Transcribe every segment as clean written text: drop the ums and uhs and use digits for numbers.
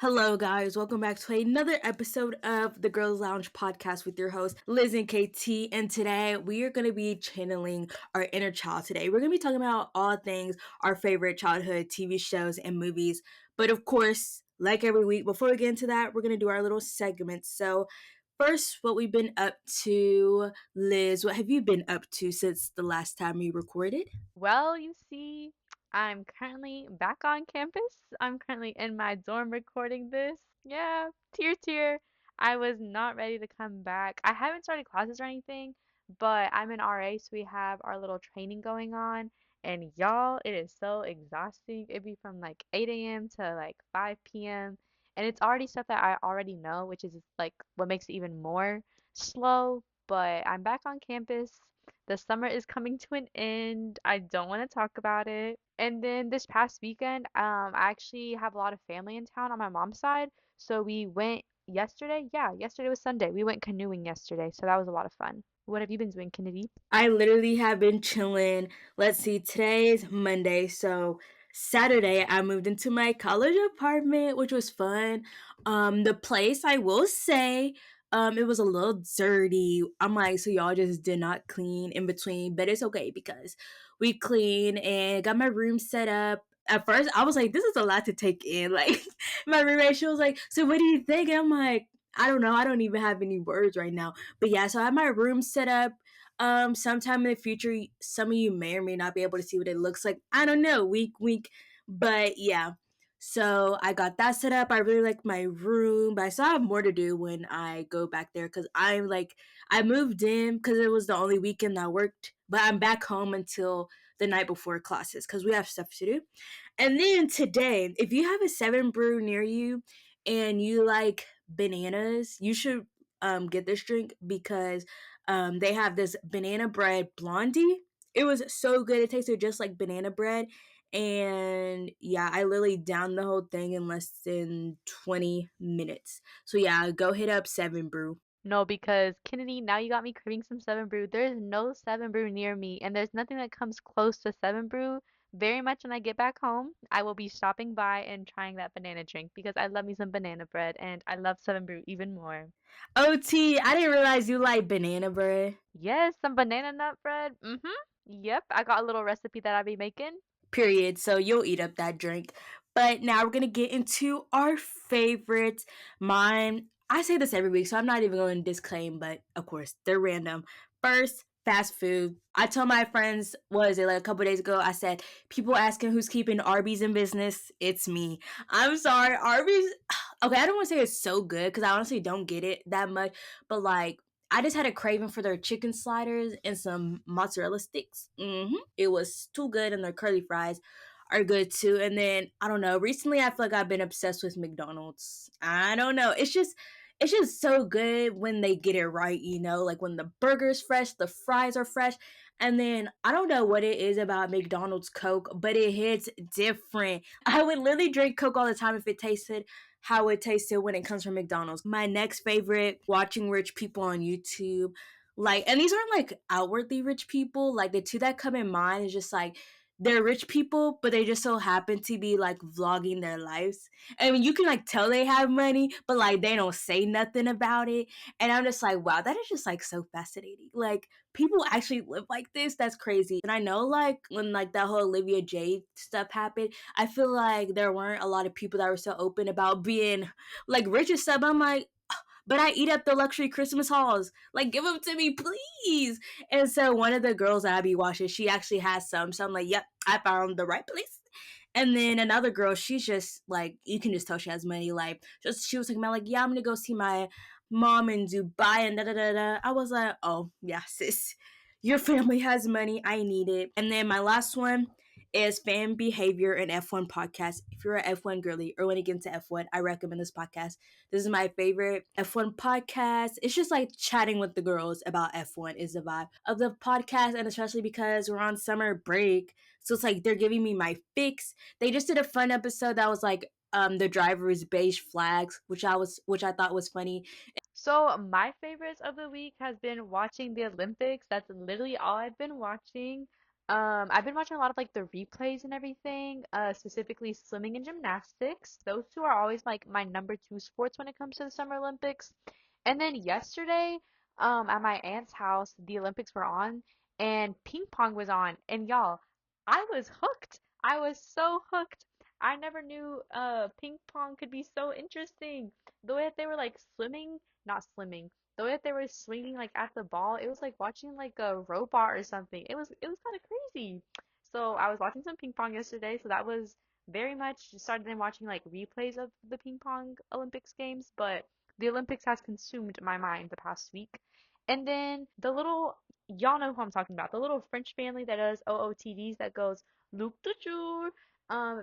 Hello, guys. Welcome back to another episode of the Girls Lounge podcast with your host, Liz and KT. And today we are going to be channeling our inner child today. We're going to be talking about all things our favorite childhood TV shows and movies. But of course, like every week, before we get into that, we're going to do our little segments. So, first, what we've been up to, Liz, what have you been up to since the last time we recorded? Well, you see, I'm currently back on campus. I'm currently in my dorm recording this. Yeah, tear. I was not ready to come back. I haven't started classes or anything, but I'm in RA, so we have our little training going on. And y'all, it is so exhausting. It'd be from like 8 a.m. to like 5 p.m. And it's already stuff that I already know, which is like what makes it even more slow. But I'm back on campus. The summer is coming to an end. I don't want to talk about it. And then this past weekend, I actually have a lot of family in town on my mom's side. So we went yesterday. Yeah, yesterday was Sunday. We went canoeing yesterday. So that was a lot of fun. What have you been doing, Kennedy? I literally have been chilling. Let's see, today's Monday. So Saturday I moved into my college apartment, which was fun. The place I will say, it was a little dirty. I'm like, so y'all just did not clean in between, but it's okay because we cleaned and got my room set up. At first, I was like, this is a lot to take in. Like, my roommate, she was like, so what do you think? And I'm like, I don't know. I don't even have any words right now. But yeah, so I have my room set up. Sometime in the future, some of you may or may not be able to see what it looks like. I don't know, week, week. But yeah, so I got that set up. I really like my room, but I still have more to do when I go back there because I'm like, I moved in because it was the only weekend that worked, but I'm back home until the night before classes because we have stuff to do. And then today, if you have a seven brew near you and you like bananas, you should get this drink because they have this banana bread blondie. It was so good. It tasted just like banana bread. And yeah, I literally downed the whole thing in less than 20 minutes. So yeah, go hit up Seven Brew. No, because Kennedy, now you got me craving some Seven Brew. There's no Seven Brew near me, and there's nothing that comes close to Seven Brew. Very much when I get back home, I will be stopping by and trying that banana drink because I love me some banana bread and I love Seven Brew even more. OT, I didn't realize you like banana bread. Yes, some banana nut bread. Mm-hmm. Yep, I got a little recipe that I be making. Period. So you'll eat up that drink. But now we're gonna get into our favorites. Mine, I say this every week, so I'm not even going to disclaim, but of course they're random. First, fast food. I told my friends, what is it, like a couple days ago, I said, people asking who's keeping Arby's in business, it's me. I'm sorry, Arby's. Okay, I don't want to say it's so good because I honestly don't get it that much, but like I just had a craving for their chicken sliders and some mozzarella sticks. It was too good, and their curly fries are good too. And then I don't know. Recently, I feel like I've been obsessed with McDonald's. I don't know. It's just so good when they get it right. Like when the burger's fresh, the fries are fresh, and then I don't know what it is about McDonald's Coke, but it hits different. I would literally drink Coke all the time if it tasted how it tasted when it comes from McDonald's. My next favorite, watching rich people on YouTube. Like, and these aren't like outwardly rich people. Like, the two that come in mind is just like they're rich people, but they just so happen to be like vlogging their lives. I mean, you can like tell they have money, but like they don't say nothing about it. And I'm just like, wow, that is just like so fascinating. Like, people actually live like this. That's crazy. And I know like when like that whole Olivia Jade stuff happened, I feel like there weren't a lot of people that were so open about being like rich and stuff. I'm like, but I eat at the luxury Christmas halls. Like, give them to me, please. And so one of the girls that I be watching, she actually has some. So I'm like, yep, I found the right place. And then another girl, she's just like, you can just tell she has money. Like, just she was talking about like, yeah, I'm gonna go see my mom in Dubai and da da da da. I was like, oh yeah, sis, your family has money. I need it. And then my last one is fan behavior and F1 podcast. If you're an F1 girly or want to get into F1, I recommend this podcast. This is my favorite F1 podcast. It's just like chatting with the girls about F1 is the vibe of the podcast, and especially because we're on summer break. So it's like they're giving me my fix. They just did a fun episode that was like the driver's beige flags, which I thought was funny. So my favorites of the week has been watching the Olympics. That's literally all I've been watching. I've been watching a lot of like the replays and everything, specifically swimming and gymnastics. Those two are always like my number two sports when it comes to the Summer Olympics. And then yesterday, at my aunt's house, the Olympics were on and ping pong was on. And y'all, I was hooked. I was so hooked. I never knew ping pong could be so interesting. The way that they were like swimming, not swimming, the way that they were swinging like at the ball, it was like watching like a robot or something. It was kind of crazy. So I was watching some ping pong yesterday, so that was very much started then watching like replays of the ping pong Olympics games, but the Olympics has consumed my mind the past week. And then the little y'all know who I'm talking about, the little French family that does OOTDs that goes Luc de Jour.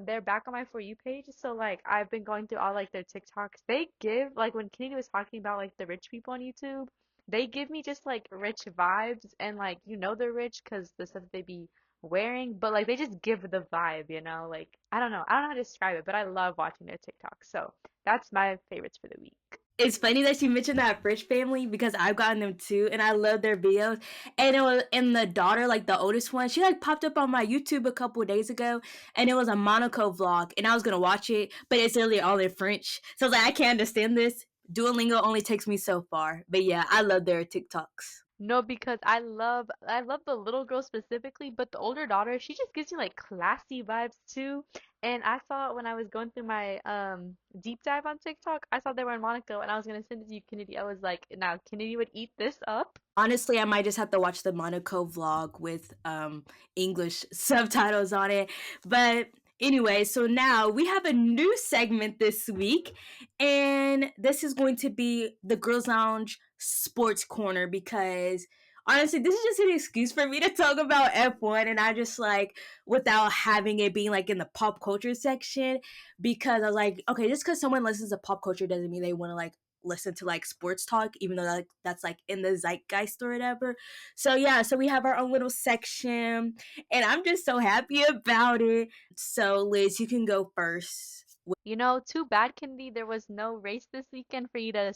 They're back on my For You page. So like I've been going through all like their TikToks. They give like when Kennedy was talking about like the rich people on YouTube, they give me just like rich vibes and like they're rich because the stuff that they be wearing, but like they just give the vibe, like I don't know how to describe it, but I love watching their TikToks. So that's my favorites for the week. It's funny that you mentioned that French family because I've gotten them too, and I love their videos. And it was and the daughter, like the oldest one, she like popped up on my YouTube a couple of days ago, and it was a Monaco vlog, and I was gonna watch it, but it's literally all in French. So I was like, I can't understand this. Duolingo only takes me so far, but yeah, I love their TikToks. No, because I love the little girl specifically, but the older daughter, she just gives me like classy vibes too. And I saw it when I was going through my deep dive on TikTok. I saw they were in Monaco and I was gonna send it to you, Kennedy. I was like, now Kennedy would eat this up. Honestly, I might just have to watch the Monaco vlog with English subtitles on it. But anyway, so now we have a new segment this week, and this is going to be the Girls Lounge Sports Corner because honestly, this is just an excuse for me to talk about F1 and I just like without having it being like in the pop culture section because I was like, okay, just because someone listens to pop culture doesn't mean they want to like listen to like sports talk, even though that's like in the zeitgeist or whatever. So yeah, so we have our own little section, and I'm just so happy about it. So Liz, you can go first. Too bad, Kennedy, there was no race this weekend for you to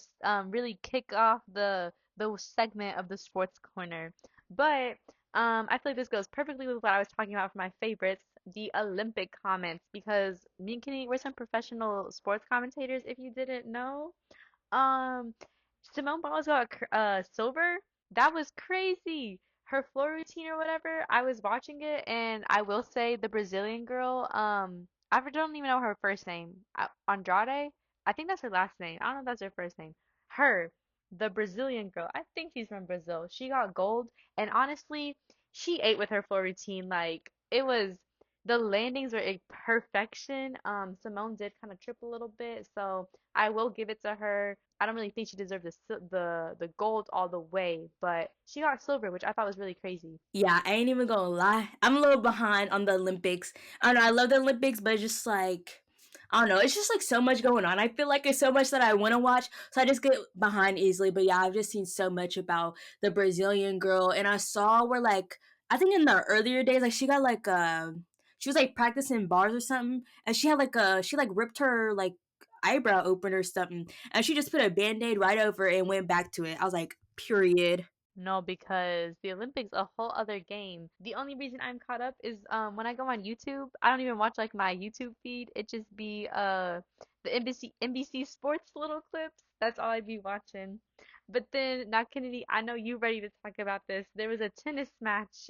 really kick off the segment of the sports corner. But I feel like this goes perfectly with what I was talking about for my favorites, the Olympic comments, because me and Kennedy, we're some professional sports commentators, if you didn't know. Um, Simone Biles got silver. That was crazy. Her floor routine or whatever. I was watching it, and I will say the Brazilian girl. I don't even know her first name. Andrade. I think that's her last name. I don't know if that's her first name. Her, the Brazilian girl. I think she's from Brazil. She got gold, and honestly, she ate with her floor routine. Like it was. The landings were a perfection. Simone did kind of trip a little bit, so I will give it to her. I don't really think she deserved the gold all the way, but she got silver, which I thought was really crazy. Yeah, I ain't even gonna lie. I'm a little behind on the Olympics. I don't know. I love the Olympics, but it's just like I don't know. It's just like so much going on. I feel like there's so much that I want to watch, so I just get behind easily. But yeah, I've just seen so much about the Brazilian girl, and I saw where like I think in the earlier days, like she got like she was like practicing bars or something, and she had like she like ripped her like eyebrow open or something, and she just put a band-aid right over it and went back to it. I was like, period. No, because the Olympics a whole other game. The only reason I'm caught up is when I go on YouTube, I don't even watch like my YouTube feed. It just be the NBC Sports little clips. That's all I be watching. But then now Kennedy, I know you ready to talk about this. There was a tennis match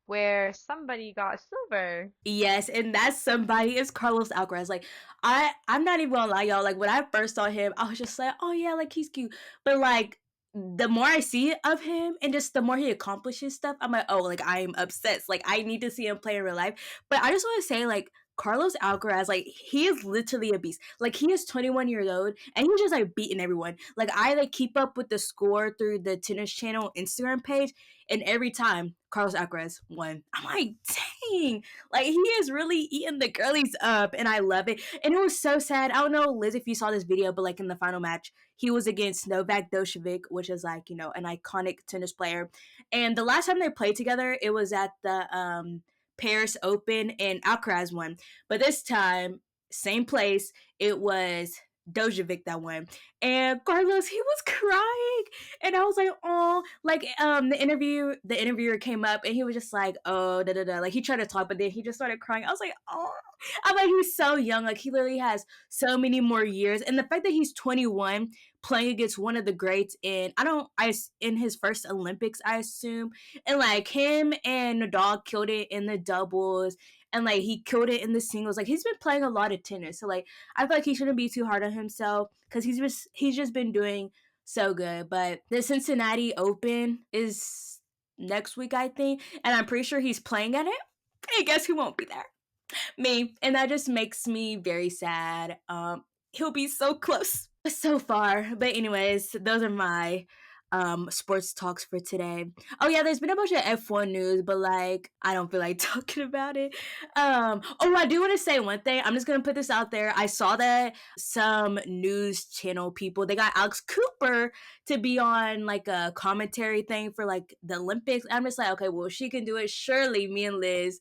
where somebody got silver. Yes, and that somebody is Carlos Alcaraz. Like I'm not even gonna lie, y'all. Like when I first saw him, I was just like, oh yeah, like he's cute. But like the more I see of him and just the more he accomplishes stuff, I'm like, oh, like I'm obsessed. Like I need to see him play in real life. But I just want to say, like Carlos Alcaraz, like he is literally a beast. Like he is 21 years old and he's just like beating everyone. Like I like keep up with the score through the Tennis Channel Instagram page, and every time Carlos Alcaraz won, I'm like, dang, like he is really eating the girlies up, and I love it. And it was so sad. I don't know, Liz, if you saw this video, but like in the final match, he was against Novak Djokovic, which is like an iconic tennis player. And the last time they played together, it was at the Paris Open, and Alcaraz won. But this time, same place. It was Dojovic that won. And Carlos, he was crying. And I was like, oh, like the interviewer came up and he was just like, oh, da da da. Like he tried to talk, but then he just started crying. I was like, oh, I'm like, he's so young. Like he literally has so many more years. And the fact that he's 21 playing against one of the greats in his first Olympics, I assume. And like him and Nadal killed it in the doubles and like he killed it in the singles. Like he's been playing a lot of tennis. So like I feel like he shouldn't be too hard on himself because he's just been doing so good. But the Cincinnati Open is next week, I think, and I'm pretty sure he's playing at it. And guess who won't be there? Me, and that just makes me very sad. He'll be so close so far. But anyways, those are my sports talks for today. Oh yeah, there's been a bunch of F1 news, but like I don't feel like talking about it. Oh, I do want to say one thing. I'm just gonna put this out there. I saw that some news channel people they got Alex Cooper to be on like a commentary thing for like the Olympics. I'm just like, okay, well she can do it. Surely me and Liz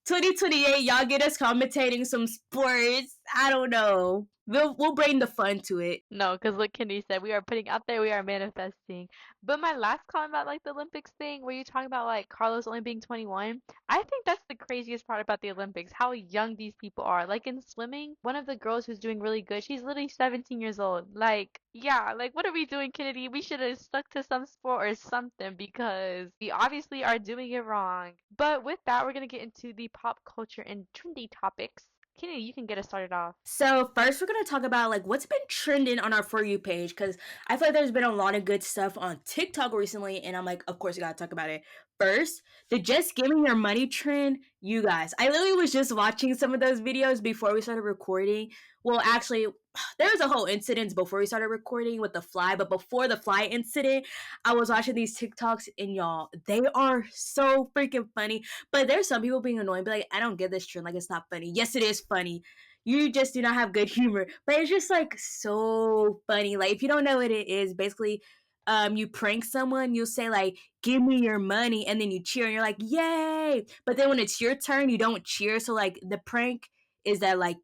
2028, y'all get us commentating some sports. I don't know. We'll bring the fun to it. No, because like Kenny said, we are putting out there, we are manifesting. But my last comment about like the Olympics thing, where you talking about like Carlos only being 21, I think that's the craziest part about the Olympics, how young these people are. Like in swimming, one of the girls who's doing really good, she's literally 17 years old. Like, yeah, like what are we doing, Kennedy? We should have stuck to some sport or something because we obviously are doing it wrong. But with that, we're gonna get into the pop culture and trendy topics. Kennedy, you can get us started off. So first, we're gonna talk about like what's been trending on our For You page because I feel like there's been a lot of good stuff on TikTok recently, and I'm like, of course, you gotta talk about it. First, the just giving your money trend. You guys, I literally was just watching some of those videos before we started recording. Well, actually, there was a whole incident before we started recording with the fly, but before the fly incident, I was watching these TikToks, and y'all, they are so freaking funny. But there's some people being annoying, be like, I don't get this trend. Like, it's not funny. Yes, it is funny. You just do not have good humor. But it's just like so funny. Like, if you don't know what it is, basically, you prank someone, you'll say like, "Give me your money," and then you cheer, and you're like, "Yay!" But then when it's your turn, you don't cheer. So like, the prank is that like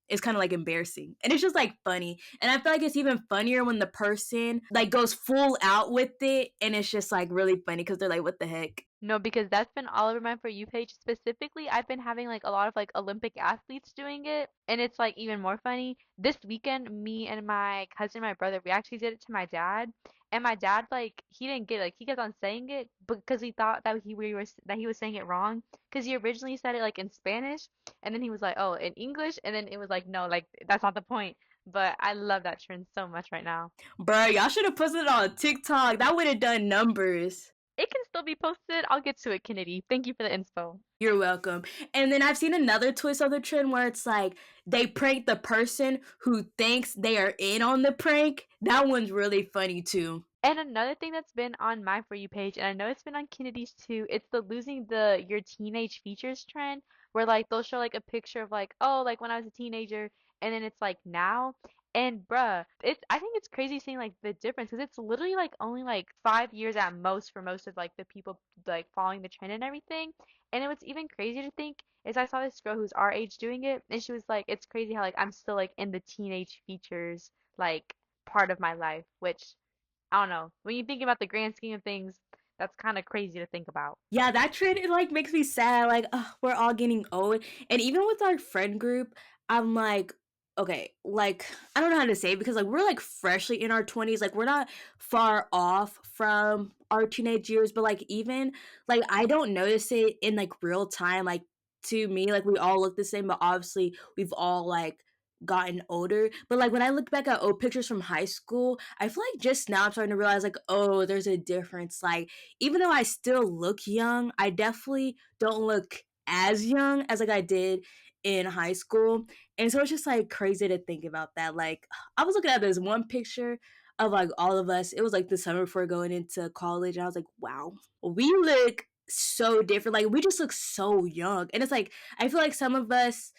it's kind of like embarrassing, and it's just like funny. And I feel like it's even funnier when the person like goes full out with it, and it's just like really funny because they're like, "What the heck?" No, because that's been all over my For You page. Specifically, I've been having like a lot of like Olympic athletes doing it, and it's like even more funny. This weekend, me and my cousin, my brother, we actually did it to my dad, and my dad like he didn't get it. Like he kept on saying it because he thought that he was saying it wrong because he originally said it like in Spanish, and then he was like, "Oh, in English," and then it was like, "No, like that's not the point." But I love that trend so much right now. Bro, y'all should have posted it on TikTok. That would have done numbers. It can still be posted. I'll get to it, Kennedy. Thank you for the inspo. You're welcome. And then I've seen another twist of the trend where it's like they prank the person who thinks they are in on the prank. That one's really funny too. And another thing that's been on my For You page, and I know it's been on Kennedy's too, it's the losing the your teenage features trend, where like they'll show like a picture of like, oh, like when I was a teenager, and then it's like now. And bruh, it's I think it's crazy seeing like the difference because it's literally like only like 5 years at most for most of like the people like following the trend and everything. And it was even crazy to think is I saw this girl who's our age doing it, and she was like, it's crazy how like I'm still like in the teenage features like part of my life, which I don't know. When you think about the grand scheme of things, that's kind of crazy to think about. Yeah, that trend it like makes me sad. Like, we're all getting old, and even with our friend group, I'm like, okay, like I don't know how to say it because like we're like freshly in our 20s. Like we're not far off from our teenage years, but like even like I don't notice it in like real time. Like to me, like we all look the same, but obviously we've all like gotten older. But like when I look back at old pictures from high school, I feel like just now I'm starting to realize like, oh, there's a difference. Like even though I still look young, I definitely don't look as young as like I did in high school. And so it's just like crazy to think about that. Like I was looking at this one picture of like all of us. It was like the summer before going into college. And I was like, wow, we look so different. Like we just look so young. And it's like I feel like some of us,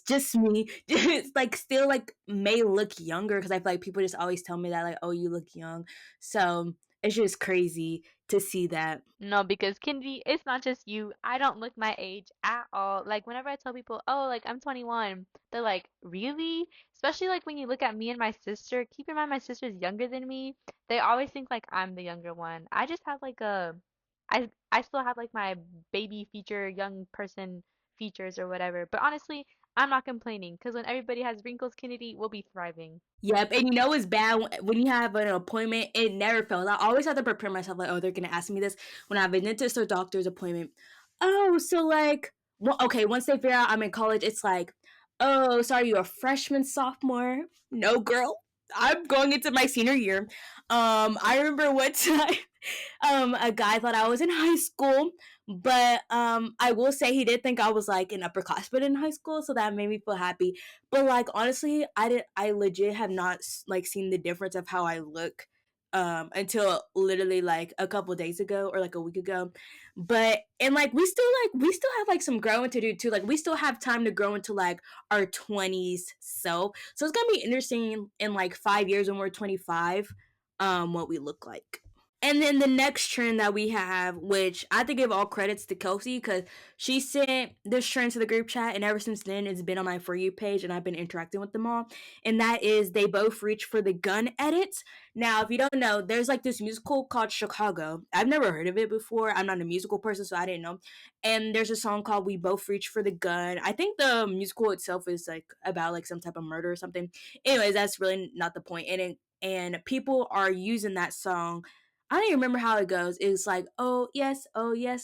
just me, it's like still like may look younger because I feel like people just always tell me that like, oh, you look young. So it's just crazy to see that. No, because Kennedy, it's not just you. I don't look my age at all. Like whenever I tell people, "Oh, like I'm 21," they're like, "Really?" Especially like when you look at me and my sister, keep in mind my sister's younger than me. They always think like I'm the younger one. I just have like I still have like my baby feature, young person features or whatever. But honestly, I'm not complaining because when everybody has wrinkles, Kennedy, we'll be thriving. Yep, and you know it's bad when you have an appointment. It never fails. I always have to prepare myself like, oh, they're gonna ask me this when I have a dentist or doctor's appointment. Oh, so like, well, okay, once they figure out I'm in college, it's like, oh, so are you a freshman, sophomore? No, girl, I'm going into my senior year. I remember one time a guy thought I was in high school, but I will say he did think I was like an upperclassman in high school, so that made me feel happy. But like honestly, I legit have not like seen the difference of how I look until literally like a couple days ago or like a week ago. But and like we still have like some growing to do too. Like we still have time to grow into like our 20s so it's gonna be interesting in like 5 years when we're 25 what we look like. And then the next trend that we have, which I have to give all credits to Kelsey because she sent this trend to the group chat, and ever since then, it's been on my For You page, and I've been interacting with them all. And that is they both reach for the gun edits. Now, if you don't know, there's like this musical called Chicago. I've never heard of it before. I'm not a musical person, so I didn't know. And there's a song called We Both Reach for the Gun. I think the musical itself is like about like some type of murder or something. Anyways, that's really not the point. And people are using that song. I don't even remember how it goes. It's like, oh yes,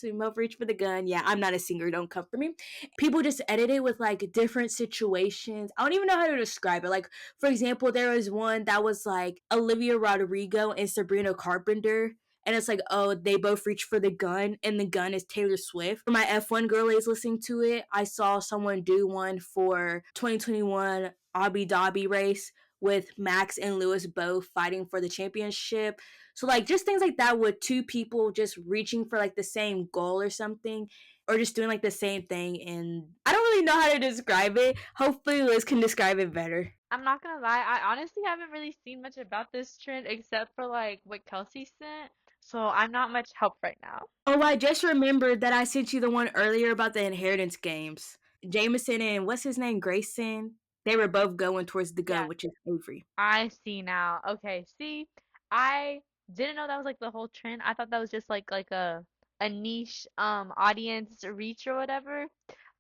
we both reach for the gun. Yeah, I'm not a singer, don't come for me. People just edit it with like different situations. I don't even know how to describe it. Like, for example, there was one that was like Olivia Rodrigo and Sabrina Carpenter. And it's like, oh, they both reach for the gun, and the gun is Taylor Swift. For my F1 girl is listening to it, I saw someone do one for 2021 Abu Dhabi race with Max and Lewis both fighting for the championship. So like just things like that with two people just reaching for like the same goal or something or just doing like the same thing and I don't really know how to describe it. Hopefully Liz can describe it better. I'm not gonna lie, I honestly haven't really seen much about this trend except for like what Kelsey sent, so I'm not much help right now. Oh, I just remembered that I sent you the one earlier about the inheritance games. Jameson and what's his name? Grayson. They were both going towards the gun, Yeah, which is Avery. I see now. Okay, see, I didn't know that was like the whole trend. I thought that was just like a niche audience reach or whatever.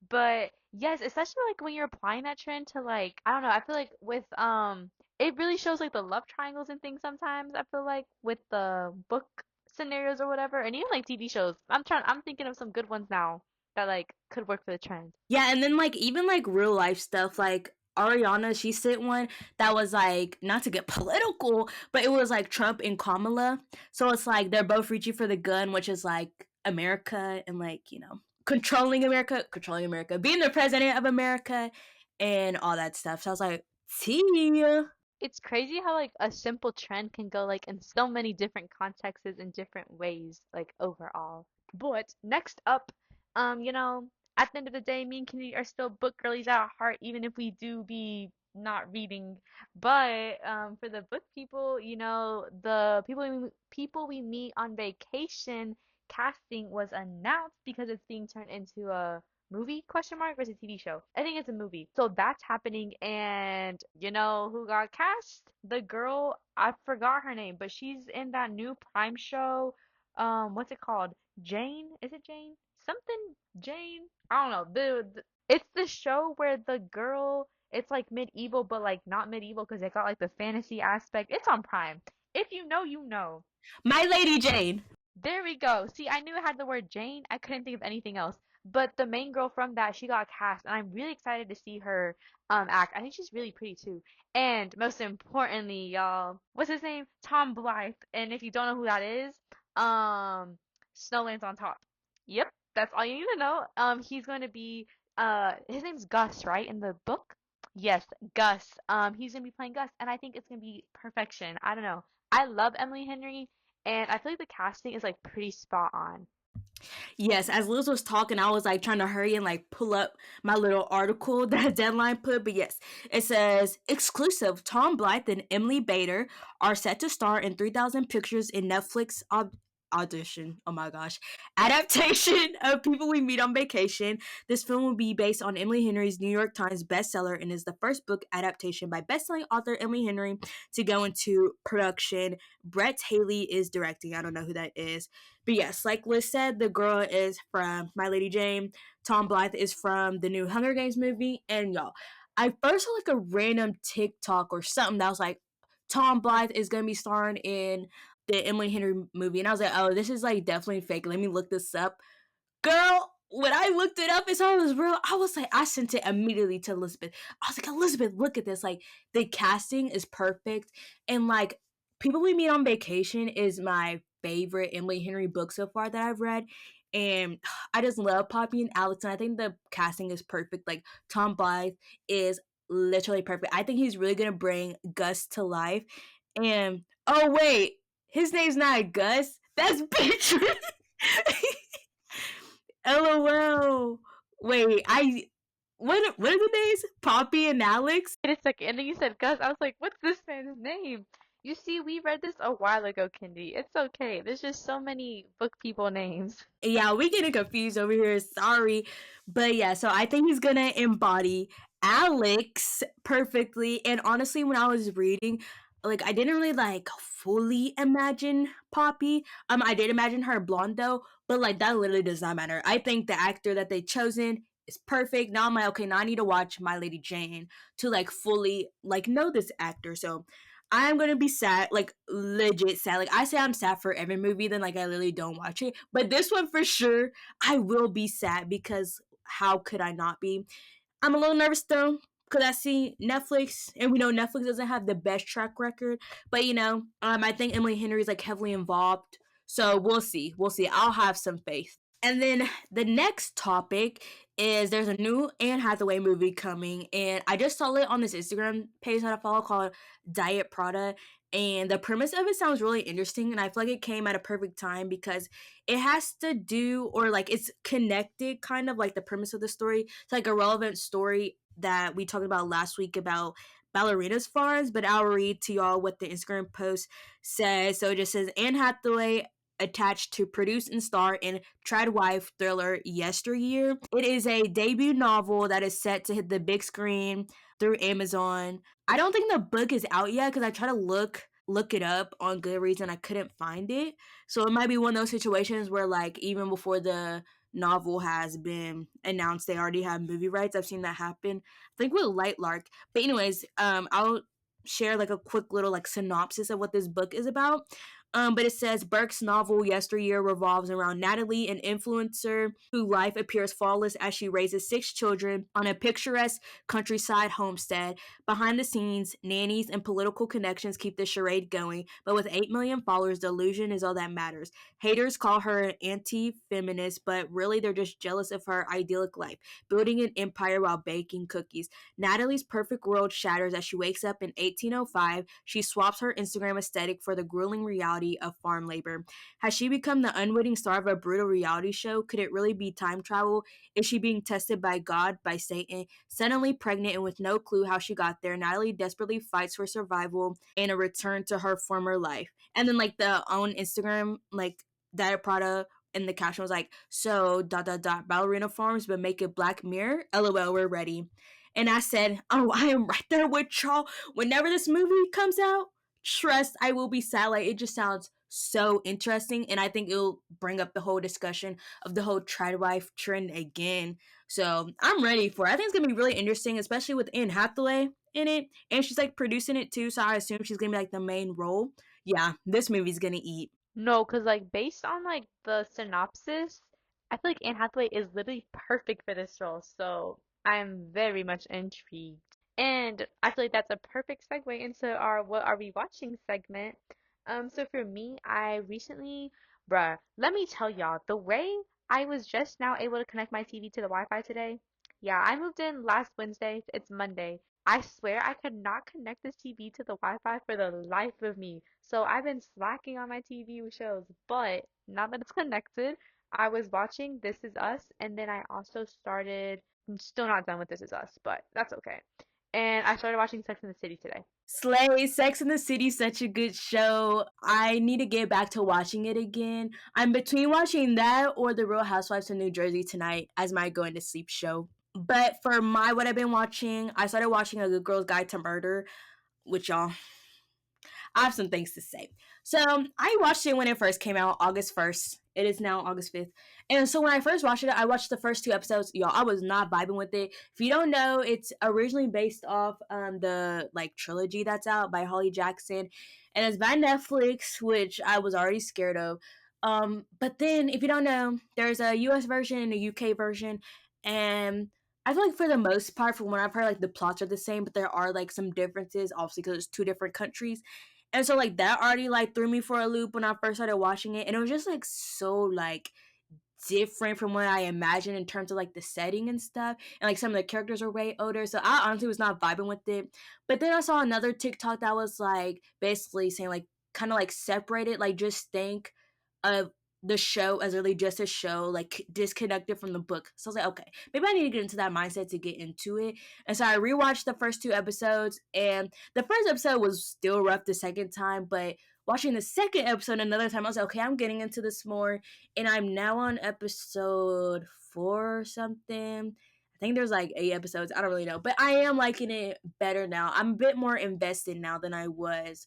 But yes, especially like when you're applying that trend to like I don't know, I feel like with it really shows like the love triangles and things sometimes. I feel like with the book scenarios or whatever, and even like TV shows. I'm thinking of some good ones now that like could work for the trend. Yeah, and then like even like real life stuff, like Ariana, she sent one that was like not to get political, but it was like Trump and Kamala. So it's like they're both reaching for the gun, which is like America and like, controlling America, being the president of America and all that stuff. So I was like, see ya. It's crazy how like a simple trend can go like in so many different contexts in different ways, like overall. But next up, at the end of the day, me and Kennedy are still book girlies at heart, even if we do be not reading. But for the book people, the people we meet on vacation casting was announced because it's being turned into a movie question mark or is it a TV show? I think it's a movie. So that's happening and you know who got cast? The girl, I forgot her name, but she's in that new Prime show. What's it called? Jane? Is it Jane? Something Jane? I don't know. It's the show where the girl it's like medieval but like not medieval because it got like the fantasy aspect. It's on Prime. If you know, you know. My Lady Jane. There we go. See, I knew it had the word Jane. I couldn't think of anything else. But the main girl from that, she got cast, and I'm really excited to see her act. I think she's really pretty too. And most importantly, y'all, what's his name? Tom Blythe. And if you don't know who that is, Snowland's on top. Yep, that's all you need to know. He's going to be his name's Gus, right? In the book? Yes, Gus. He's gonna be playing Gus, and I think it's gonna be perfection. I don't know. I love Emily Henry. And I feel like the casting is like pretty spot on. Yes, as Liz was talking, I was like trying to hurry and like pull up my little article that Deadline put. But yes, it says exclusive Tom Blythe and Emily Bader are set to star in 3,000 Pictures in Netflix audition. Oh my gosh. Adaptation of People We Meet on Vacation. This film will be based on Emily Henry's New York Times bestseller and is the first book adaptation by bestselling author Emily Henry to go into production. Brett Haley is directing. I don't know who that is. But yes, like Liz said, the girl is from My Lady Jane. Tom Blythe is from the new Hunger Games movie. And y'all, I first saw like a random TikTok or something that was like, Tom Blythe is gonna be starring in the Emily Henry movie, and I was like, oh, this is like definitely fake. Let me look this up. Girl, when I looked it up and saw it was real, I was like, I sent it immediately to Elizabeth. I was like, Elizabeth, look at this. Like, the casting is perfect. And like, People We Meet on Vacation is my favorite Emily Henry book so far that I've read. And I just love Poppy and Alex. And I think the casting is perfect. Like, Tom Blythe is literally perfect. I think he's really going to bring Gus to life. And, oh, wait, his name's not Gus. That's Beatrice. LOL. Wait, what are the names? Poppy and Alex? Wait a second, and then you said Gus. I was like, what's this man's name? You see, we read this a while ago, Kindy. It's okay. There's just so many book people names. Yeah, we getting confused over here. Sorry. But yeah, so I think he's gonna embody Alex perfectly. And honestly, when I was reading, like I didn't really like fully imagine Poppy. I did imagine her blonde though, but like that literally does not matter. I think the actor that they chosen is perfect. Now I'm like, okay, now I need to watch My Lady Jane to like fully like know this actor. So I'm gonna be sad, like legit sad. Like I say I'm sad for every movie, then like I literally don't watch it. But this one for sure, I will be sad because how could I not be? I'm a little nervous though because I see Netflix, and we know Netflix doesn't have the best track record. But I think Emily Henry is like heavily involved, so we'll see. We'll see. I'll have some faith. And then the next topic is there's a new Anne Hathaway movie coming, and I just saw it on this Instagram page that I follow called Diet Prada. And the premise of it sounds really interesting, and I feel like it came at a perfect time because it has to do, or like it's connected, kind of like the premise of the story. It's like a relevant story that we talked about last week about ballerinas farms, but I'll read to y'all what the Instagram post says. So it just says Anne Hathaway attached to produce and star in Tradwife thriller Yesteryear. It is a debut novel that is set to hit the big screen through Amazon. I don't think the book is out yet because I tried to look it up on Goodreads and I couldn't find it. So it might be one of those situations where like even before the novel has been announced, they already have movie rights. I've seen that happen. I think with Light Lark. But anyways, I'll share like a quick little like synopsis of what this book is about. But it says Burke's novel Yesteryear revolves around Natalie, an influencer whose life appears flawless as she raises 6 children on a picturesque countryside homestead. Behind the scenes, nannies and political connections keep the charade going, but with 8 million followers, the illusion is all that matters. Haters call her an anti-feminist, but really they're just jealous of her idyllic life, building an empire while baking cookies. Natalie's perfect world shatters as she wakes up in 1805. She swaps her Instagram aesthetic for the grueling reality of farm labor. Has she become the unwitting star of a brutal reality show? Could it really be time travel? Is she being tested by God, by Satan? Suddenly pregnant and with no clue how she got there, Natalie desperately fights for survival and a return to her former life. And then like the own Instagram, like Diet Prada in the caption was like, so dot dot dot ballerina farms, but make it Black Mirror. LOL, we're ready. And I said, oh, I am right there with y'all. Whenever this movie comes out, trust I will be sad. Like it just sounds so interesting, and I think it'll bring up the whole discussion of the whole try-to-wife trend again. So I'm ready for it. I think it's gonna be really interesting, especially with Anne Hathaway in it, and she's like producing it too. So I assume she's gonna be like the main role. Yeah, this movie's gonna eat. No, because like based on like the synopsis, I feel like Anne Hathaway is literally perfect for this role. So I'm very much intrigued. And I feel like that's a perfect segue into our what are we watching segment. So for me, I recently, bruh, let me tell y'all, the way I was just now able to connect my TV to the Wi-Fi today. Yeah, I moved in last Wednesday. It's Monday. I swear I could not connect this TV to the Wi-Fi for the life of me. So I've been slacking on my TV with shows, but now that it's connected, I was watching This Is Us, and then I also started, I'm still not done with This Is Us, but that's okay. And I started watching Sex and the City today. Slay, Sex in the City, such a good show. I need to get back to watching it again. I'm between watching that or The Real Housewives of New Jersey tonight as my going to sleep show. But for my what I've been watching, I started watching A Good Girl's Guide to Murder, which y'all, I have some things to say. So I watched it when it first came out, August 1st. It is now August 5th. And so when I first watched it, I watched the first two episodes. Y'all, I was not vibing with it. If you don't know, it's originally based off the like trilogy that's out by Holly Jackson. And it's by Netflix, which I was already scared of. But then if you don't know, there's a US version and a UK version. And I feel like for the most part, from what I've heard, like the plots are the same, but there are like some differences, obviously, because it's two different countries. And so like that already like threw me for a loop when I first started watching it. And it was just like so like different from what I imagined in terms of like the setting and stuff. And like some of the characters are way older. So I honestly was not vibing with it. But then I saw another TikTok that was like basically saying like kind of like separated, like just think of the show as really just a show, like disconnected from the book. So I was like, okay, maybe I need to get into that mindset to get into it. And so I rewatched the first two episodes, and the first episode was still rough the second time, but watching the second episode another time, I was like, okay, I'm getting into this more. And I'm now on episode 4 or something. I think there's like 8 episodes. I don't really know. But I am liking it better now. I'm a bit more invested now than I was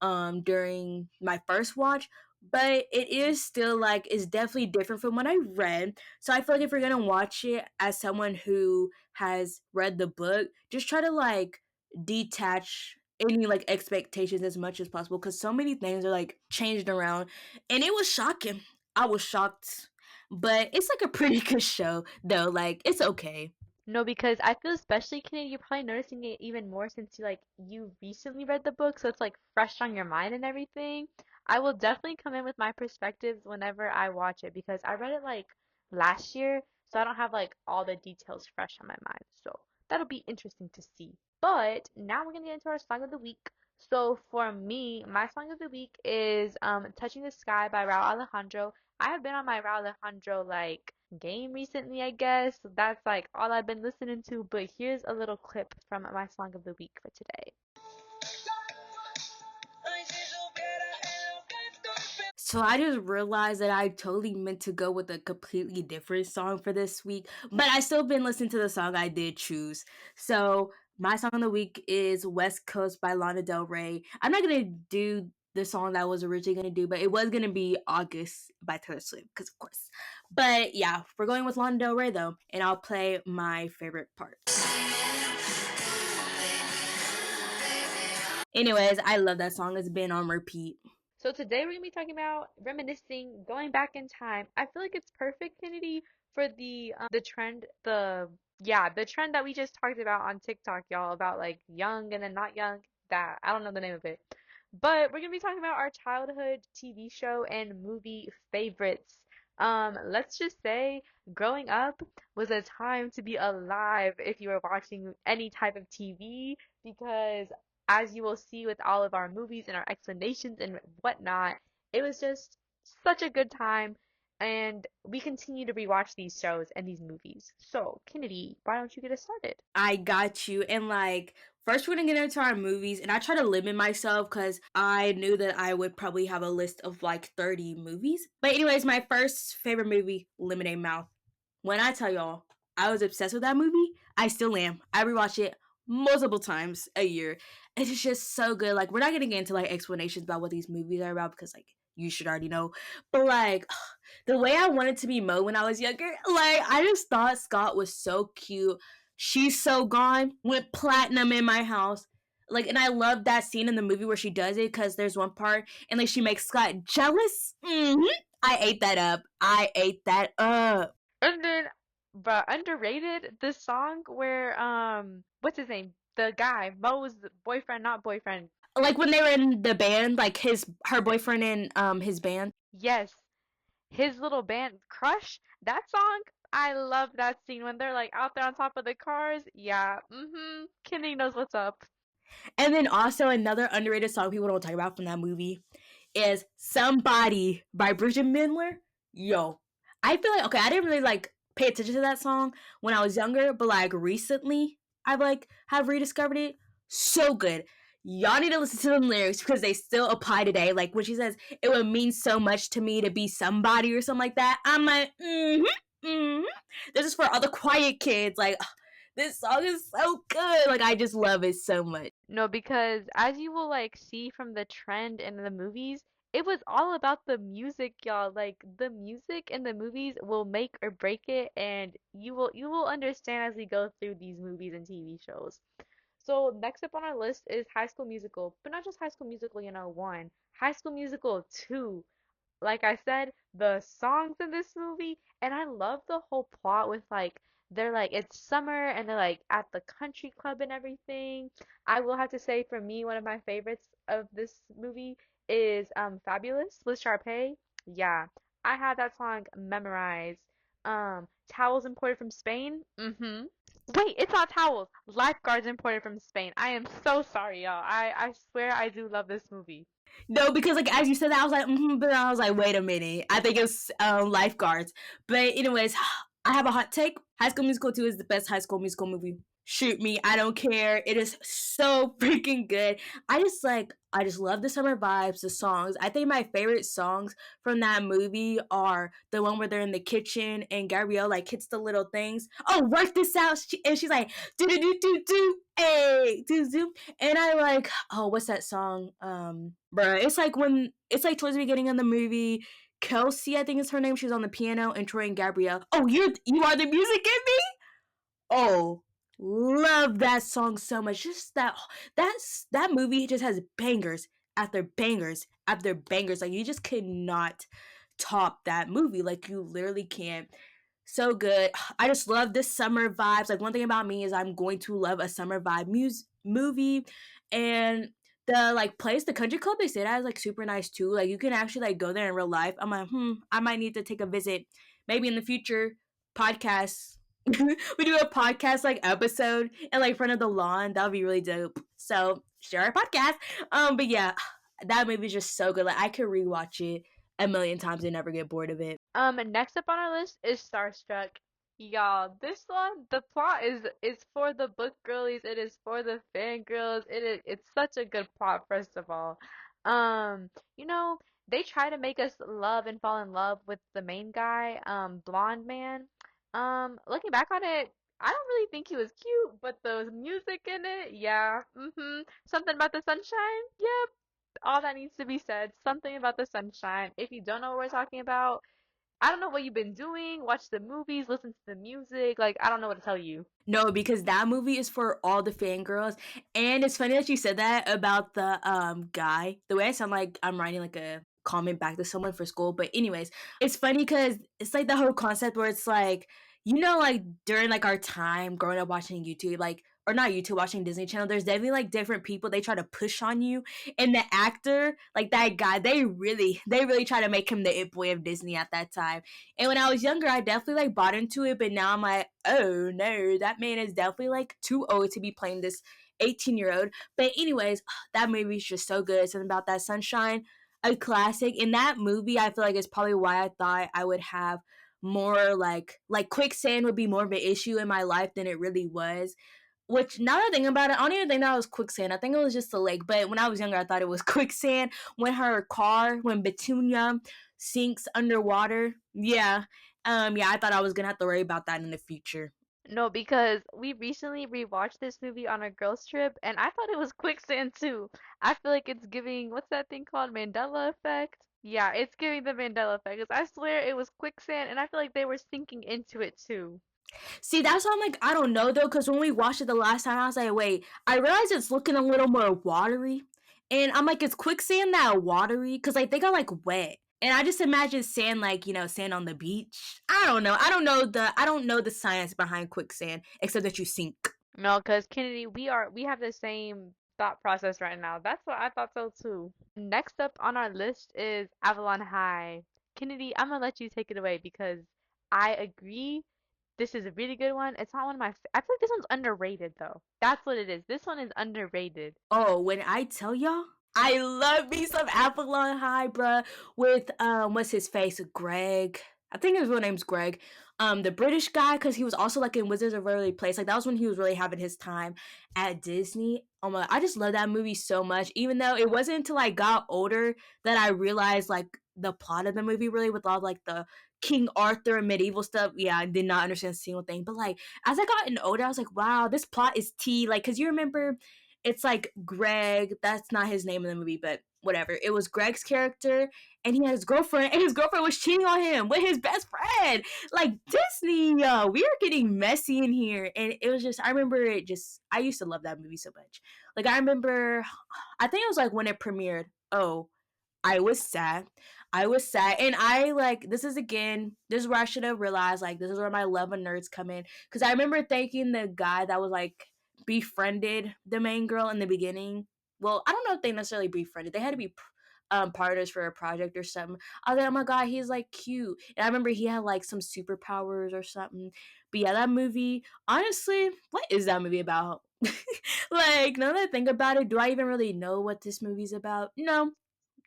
during my first watch. But it is still like it's definitely different from what I read. So I feel like if you're gonna watch it as someone who has read the book, just try to like detach any like expectations as much as possible because so many things are like changed around, and it was shocking. I was shocked, but it's like a pretty good show though. Like it's okay. No, because I feel especially Kennedy, you're probably noticing it even more since you recently read the book, so it's like fresh on your mind and everything. I will definitely come in with my perspectives whenever I watch it because I read it like last year, so I don't have like all the details fresh on my mind. So that'll be interesting to see. But now we're gonna get into our song of the week. So for me, my song of the week is Touching the Sky by Rauw Alejandro. I have been on my Rauw Alejandro like game recently, I guess. That's like all I've been listening to, but here's a little clip from my song of the week for today. So I just realized that I totally meant to go with a completely different song for this week, but I still been listening to the song I did choose. So my song of the week is West Coast by Lana Del Rey. I'm not gonna do the song that I was originally gonna do, but it was gonna be August by Taylor Swift, because of course. But yeah, we're going with Lana Del Rey though, and I'll play my favorite part. Anyways, I love that song. It's been on repeat. So today we're gonna be talking about reminiscing, going back in time. I feel like it's perfect, Kennedy, for the trend, the trend that we just talked about on TikTok, y'all, about like young and then not young. That I don't know the name of it. But we're gonna be talking about our childhood TV show and movie favorites. Let's just say growing up was a time to be alive if you were watching any type of TV because as you will see with all of our movies and our explanations and whatnot, it was just such a good time. And we continue to rewatch these shows and these movies. So, Kennedy, why don't you get us started? I got you. And like, first we're gonna get into our movies, and I try to limit myself because I knew that I would probably have a list of like 30 movies. But anyways, my first favorite movie, Lemonade Mouth. When I tell y'all, I was obsessed with that movie. I still am. I rewatch it multiple times a year. It's just so good. Like, we're not gonna get into like explanations about what these movies are about because like you should already know. But like the way I wanted to be Mo when I was younger, like I just thought Scott was so cute. She's so gone. Went platinum in my house. Like, and I love that scene in the movie where she does it because there's one part and like she makes Scott jealous. I ate that up. I ate that up. And then, but underrated, the song where what's his name? The guy, Mo's boyfriend, not boyfriend. Like when they were in the band, like her boyfriend in his band. Yes, his little band Crush. That song, I love that scene when they're like out there on top of the cars. Yeah, Kenny knows what's up. And then also another underrated song people don't talk about from that movie is Somebody by Bridget Mendler. Yo. I feel like okay, I didn't really like pay attention to that song when I was younger, but like recently, I've like have rediscovered it. So good. Y'all need to listen to the lyrics because they still apply today. Like when she says, "It would mean so much to me to be somebody" or something like that. I'm like, mm-hmm. This is for all the quiet kids. Like, this song is so good. Like, I just love it so much. No, because as you will like see from the trend in the movies, it was all about the music, y'all. Like the music in the movies will make or break it, and you will understand as we go through these movies and TV shows. So next up on our list is High School Musical, but not just High School Musical, one, High School Musical 2. Like I said, the songs in this movie, and I love the whole plot with like they're like it's summer and they're like at the country club and everything. I will have to say for me, one of my favorites of this movie is Fabulous with Sharpay. Yeah, I have that song memorized. Towels imported from Spain. Mm-hmm. Wait, it's not towels. Lifeguards imported from Spain. I am so sorry, y'all. I swear I do love this movie. No, because like as you said that, I was like, but I was like, wait a minute. I think it's lifeguards. But anyways, I have a hot take. High School Musical 2 is the best High School Musical movie. Shoot me, I don't care. It is so freaking good. I just love the summer vibes, the songs. I think my favorite songs from that movie are the one where they're in the kitchen and Gabrielle like hits the little things. Oh, work this out, and she's like do do do do do, hey do do. And I like, oh, what's that song? Bruh, it's like towards the beginning of the movie. Kelsey, I think is her name. She's on the piano, and Troy and Gabrielle. Oh, you are the music in me. Oh, love that song so much. Just that movie just has bangers after bangers after bangers. Like you just cannot top that movie. Like you literally can't. So good. I just love this summer vibes. Like one thing about me is I'm going to love a summer vibe movie, and the like place, the country club they say that is like super nice too. Like you can actually like go there in real life. I'm like, I might need to take a visit. Maybe in the future, podcast. We do a podcast like episode and like front of the lawn. That would be really dope. So share our podcast. But yeah, that movie is just so good. Like I could rewatch it a million times and never get bored of it. Next up on our list is Starstruck. Y'all, this one, the plot is for the book girlies, it is for the fangirls. It's such a good plot, first of all. Um, you know, they try to make us love and fall in love with the main guy, blonde man. Looking back on it, I don't really think he was cute, but the music in it, yeah, Something about the sunshine, yep. All that needs to be said. Something about the sunshine. If you don't know what we're talking about, I don't know what you've been doing. Watch the movies, listen to the music. Like, I don't know what to tell you. No, because that movie is for all the fangirls. And it's funny that you said that about the guy. The way I sound like I'm writing like a comment back to someone for school. But anyways, it's funny because it's like the whole concept where it's like, like during like our time growing up watching YouTube, like or not YouTube, watching Disney Channel, there's definitely like different people they try to push on you. And the actor, like that guy, they really try to make him the it boy of Disney at that time. And when I was younger, I definitely like bought into it, but now I'm like, oh no, that man is definitely like too old to be playing this 18-year-old. But anyways, that movie is just so good. Something about that sunshine, a classic. In that movie, I feel like it's probably why I thought I would have more like quicksand would be more of an issue in my life than it really was. Which now that I think about it, I don't even think that was quicksand. I think it was just a lake. But when I was younger, I thought it was quicksand. When Petunia sinks underwater, yeah, I thought I was gonna have to worry about that in the future. No, because we recently rewatched this movie on a girls' trip, and I thought it was quicksand too. I feel like it's giving, what's that thing called? Mandela effect? Yeah, it's giving the Mandela effect. 'Cause I swear it was quicksand, and I feel like they were sinking into it too. See, that's why I'm like, I don't know though, because when we watched it the last time, I was like, wait, I realized it's looking a little more watery, and I'm like, is quicksand that watery? Because like they got like wet, and I just imagine sand like sand on the beach. I don't know. I don't know the science behind quicksand except that you sink. No, because Kennedy, we have the same thought process right now. That's what I thought so too. Next up on our list is Avalon High. Kennedy, I'm gonna let you take it away because I agree. This is a really good one. It's not one of my. I feel like this one's underrated though. That's what it is. This one is underrated. Oh, when I tell y'all, I love me some Avalon High, bruh. With what's his face, Greg. I think his real name's Greg. the British guy, because he was also like in Wizards of Waverly Place. Like that was when he was really having his time at Disney. Oh my, I just love that movie so much. Even though it wasn't until I got older that I realized like the plot of the movie really with all like the King Arthur and medieval stuff. Yeah, I did not understand a single thing. But like as I gotten older, I was like, wow, this plot is tea. Like, cause you remember, it's like Greg. That's not his name in the movie, but whatever. It was Greg's character, and he had his girlfriend, and his girlfriend was cheating on him with his best friend. Like Disney, we are getting messy in here, and it was just. I remember it just. I used to love that movie so much. Like I remember, I think it was like when it premiered. Oh, I was sad. I was sad. And I like this is again, this is where I should have realized like this is where my love of nerds come in. Cause I remember thanking the guy that was like befriended the main girl in the beginning. Well, I don't know if they necessarily befriended. They had to be partners for a project or something. I was like, oh my god, he's like cute. And I remember he had like some superpowers or something. But yeah, that movie, honestly, what is that movie about? Like, now that I think about it, do I even really know what this movie's about? No.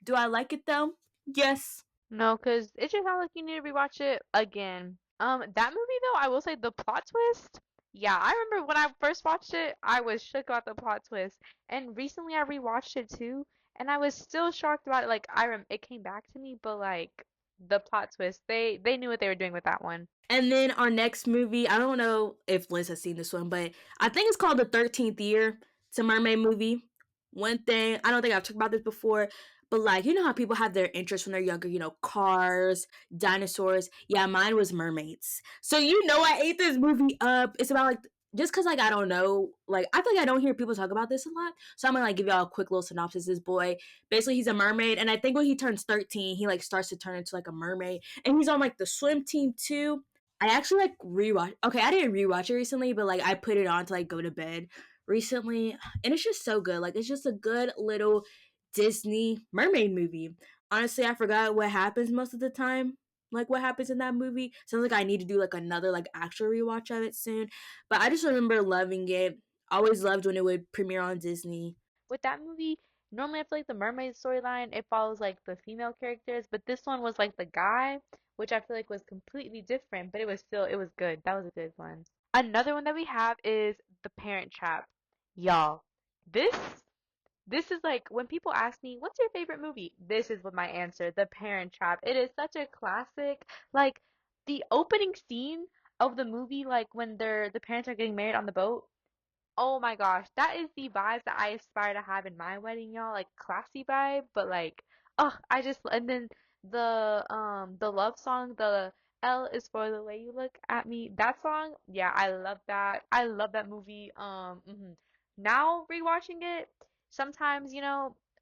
Do I like it though? Yes. No, because it just sounds like you need to rewatch it again. That movie though, I will say the plot twist. Yeah, I remember when I first watched it, I was shook about the plot twist. And recently I rewatched it too, and I was still shocked about it. Like it came back to me, but like the plot twist, they knew what they were doing with that one. And then our next movie, I don't know if Liz has seen this one, but I think it's called The 13th Year. It's a mermaid movie. One thing, I don't think I've talked about this before, but like, you know how people have their interests when they're younger, you know, cars, dinosaurs. Yeah, mine was mermaids. So, you know, I ate this movie up. It's about like, just because like I don't know, like I feel like I don't hear people talk about this a lot, so I'm gonna like give y'all a quick little synopsis. This boy, basically, he's a mermaid, and I think when he turns 13, he like starts to turn into like a mermaid, and he's on like the swim team too. I actually like rewatch. Okay, I didn't rewatch it recently, but like I put it on to like go to bed recently, and it's just so good. Like it's just a good little Disney mermaid movie. Honestly, I forgot what happens most of the time. Like what happens in that movie. Sounds like I need to do like another like actual rewatch of it soon. But I just remember loving it. Always loved when it would premiere on Disney. With that movie, normally I feel like the mermaid storyline, it follows like the female characters, but this one was like the guy, which I feel like was completely different, but it was good. That was a good one. Another one that we have is The Parent Trap. Y'all, this this is like when people ask me, "What's your favorite movie?" This is what my answer, The Parent Trap. It is such a classic. Like the opening scene of the movie, like when the parents are getting married on the boat. Oh my gosh, that is the vibes that I aspire to have in my wedding, y'all. Like classy vibe, but like, oh, I just and then the love song, the L is for the way you look at me. That song, yeah, I love that. I love that movie. Now rewatching it, sometimes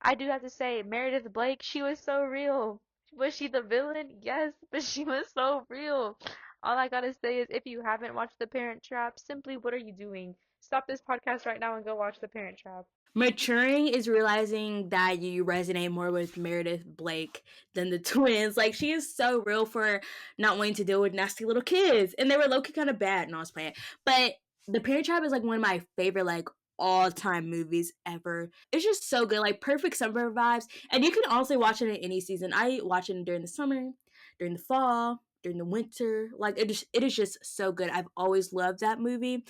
I do have to say Meredith Blake, she was so real. Was she the villain? Yes, but she was so real. All I gotta say is if you haven't watched The Parent Trap, simply what are you doing? Stop this podcast right now and go watch The Parent Trap. Maturing is realizing that you resonate more with Meredith Blake than the twins. Like she is so real for not wanting to deal with nasty little kids, and they were low key kind of bad. No, I was playing, but The Parent Trap is like one of my favorite like all time movies ever. It's just so good, like perfect summer vibes, and you can also watch it in any season. I watch it during the summer, during the fall, during the winter. Like it is just so good. I've always loved that movie.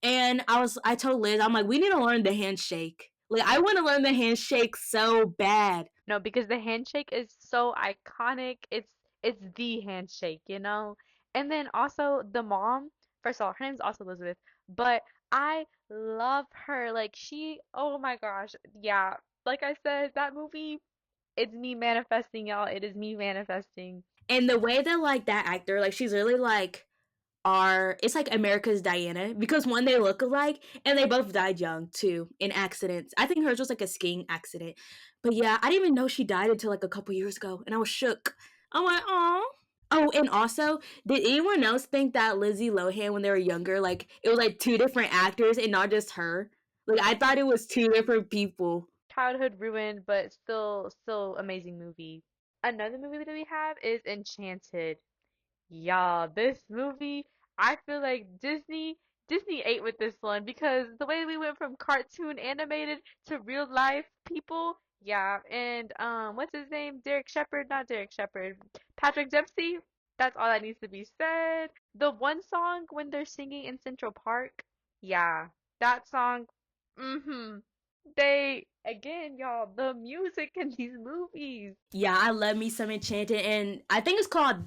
And I told Liz, I'm like, we need to learn the handshake. Like, I want to learn the handshake so bad. No, because the handshake is so iconic. It's the handshake, you know? And then also the mom, first of all, her name's also Elizabeth, but I love her. Like oh my gosh. Yeah. Like I said, that movie, it's me manifesting, y'all. It is me manifesting. And the way that like that actor, like she's really like it's like America's Diana because one they look alike and they both died young too in accidents. I think hers was like a skiing accident. But yeah, I didn't even know she died until like a couple years ago and I was shook. I'm like, oh. Oh, and also, did anyone else think that Lizzie Lohan when they were younger, like it was like two different actors and not just her? Like I thought it was two different people. Childhood ruined, but still amazing movie. Another movie that we have is Enchanted. Y'all, this movie, I feel like Disney ate with this one because the way we went from cartoon animated to real life people, yeah, and what's his name? Derek Shepard, not Derek Shepard, Patrick Dempsey. That's all that needs to be said. The one song when they're singing in Central Park, yeah, that song, mm-hmm. They, again, y'all, the music in these movies. Yeah, I love me some Enchanted, and I think it's called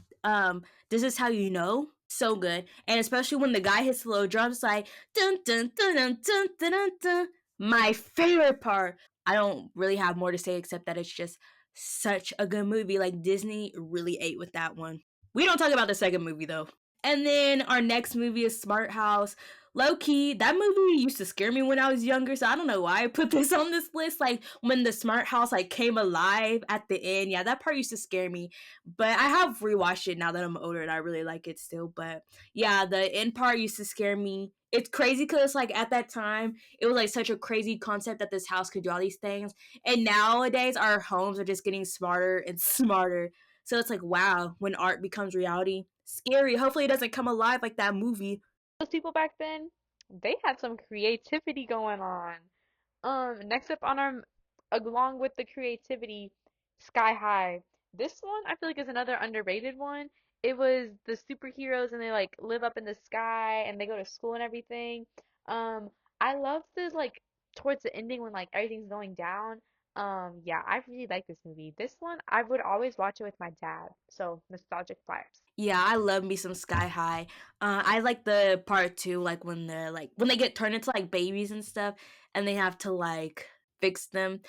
This Is How You Know. So good, and especially when the guy hits the little drums, like dun dun dun dun dun dun dun. Dun. My favorite part. I don't really have more to say except that it's just such a good movie. Like Disney really ate with that one. We don't talk about the second movie though. And then our next movie is Smart House. Low key, that movie used to scare me when I was younger, so I don't know why I put this on this list. Like when the Smart House like came alive at the end, yeah, that part used to scare me. But I have rewatched it now that I'm older, and I really like it still. But yeah, the end part used to scare me. It's crazy because like at that time, it was like such a crazy concept that this house could do all these things, and nowadays our homes are just getting smarter and smarter. So it's like wow, when art becomes reality, scary. Hopefully, it doesn't come alive like that movie. Those people back then, they had some creativity going on. Next up on our, along with the creativity, Sky High. This one I feel like is another underrated one. It was the superheroes and they like live up in the sky and they go to school and everything. Um, I love this like towards the ending when like everything's going down. Yeah, I really like this movie. This one I would always watch it with my dad. So nostalgic vibes. Yeah, I love me some Sky High. I like the part too, like when they get turned into like babies and stuff, and they have to like fix them.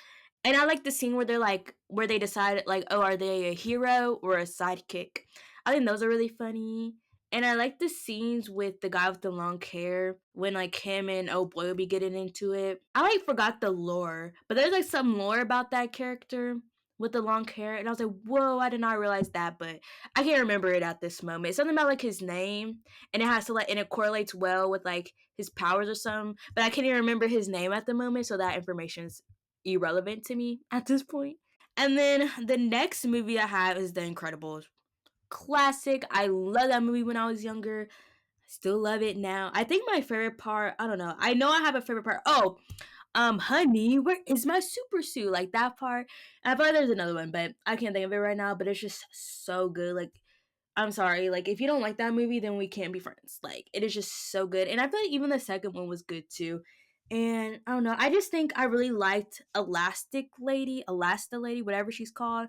And I like the scene where they're like where they decide like, oh, are they a hero or a sidekick? I think those are really funny. And I like the scenes with the guy with the long hair when like him and oh boy will be getting into it. I like forgot the lore, but there's like some lore about that character with the long hair, and I was like, whoa, I did not realize that, but I can't remember it at this moment. It's something about like his name, and it has to like, and it correlates well with like his powers or something. But I can't even remember his name at the moment, so that information's irrelevant to me at this point. And then the next movie I have is The Incredibles. Classic. I love that movie when I was younger. Still love it now. I think my favorite part, I don't know. I know I have a favorite part. Oh, honey, where is my super suit? Like that part. And I feel like there's another one, but I can't think of it right now. But it's just so good. Like, I'm sorry. Like, if you don't like that movie, then we can't be friends. Like, it is just so good. And I feel like even the second one was good too. And I don't know. I just think I really liked Elasta Lady, whatever she's called.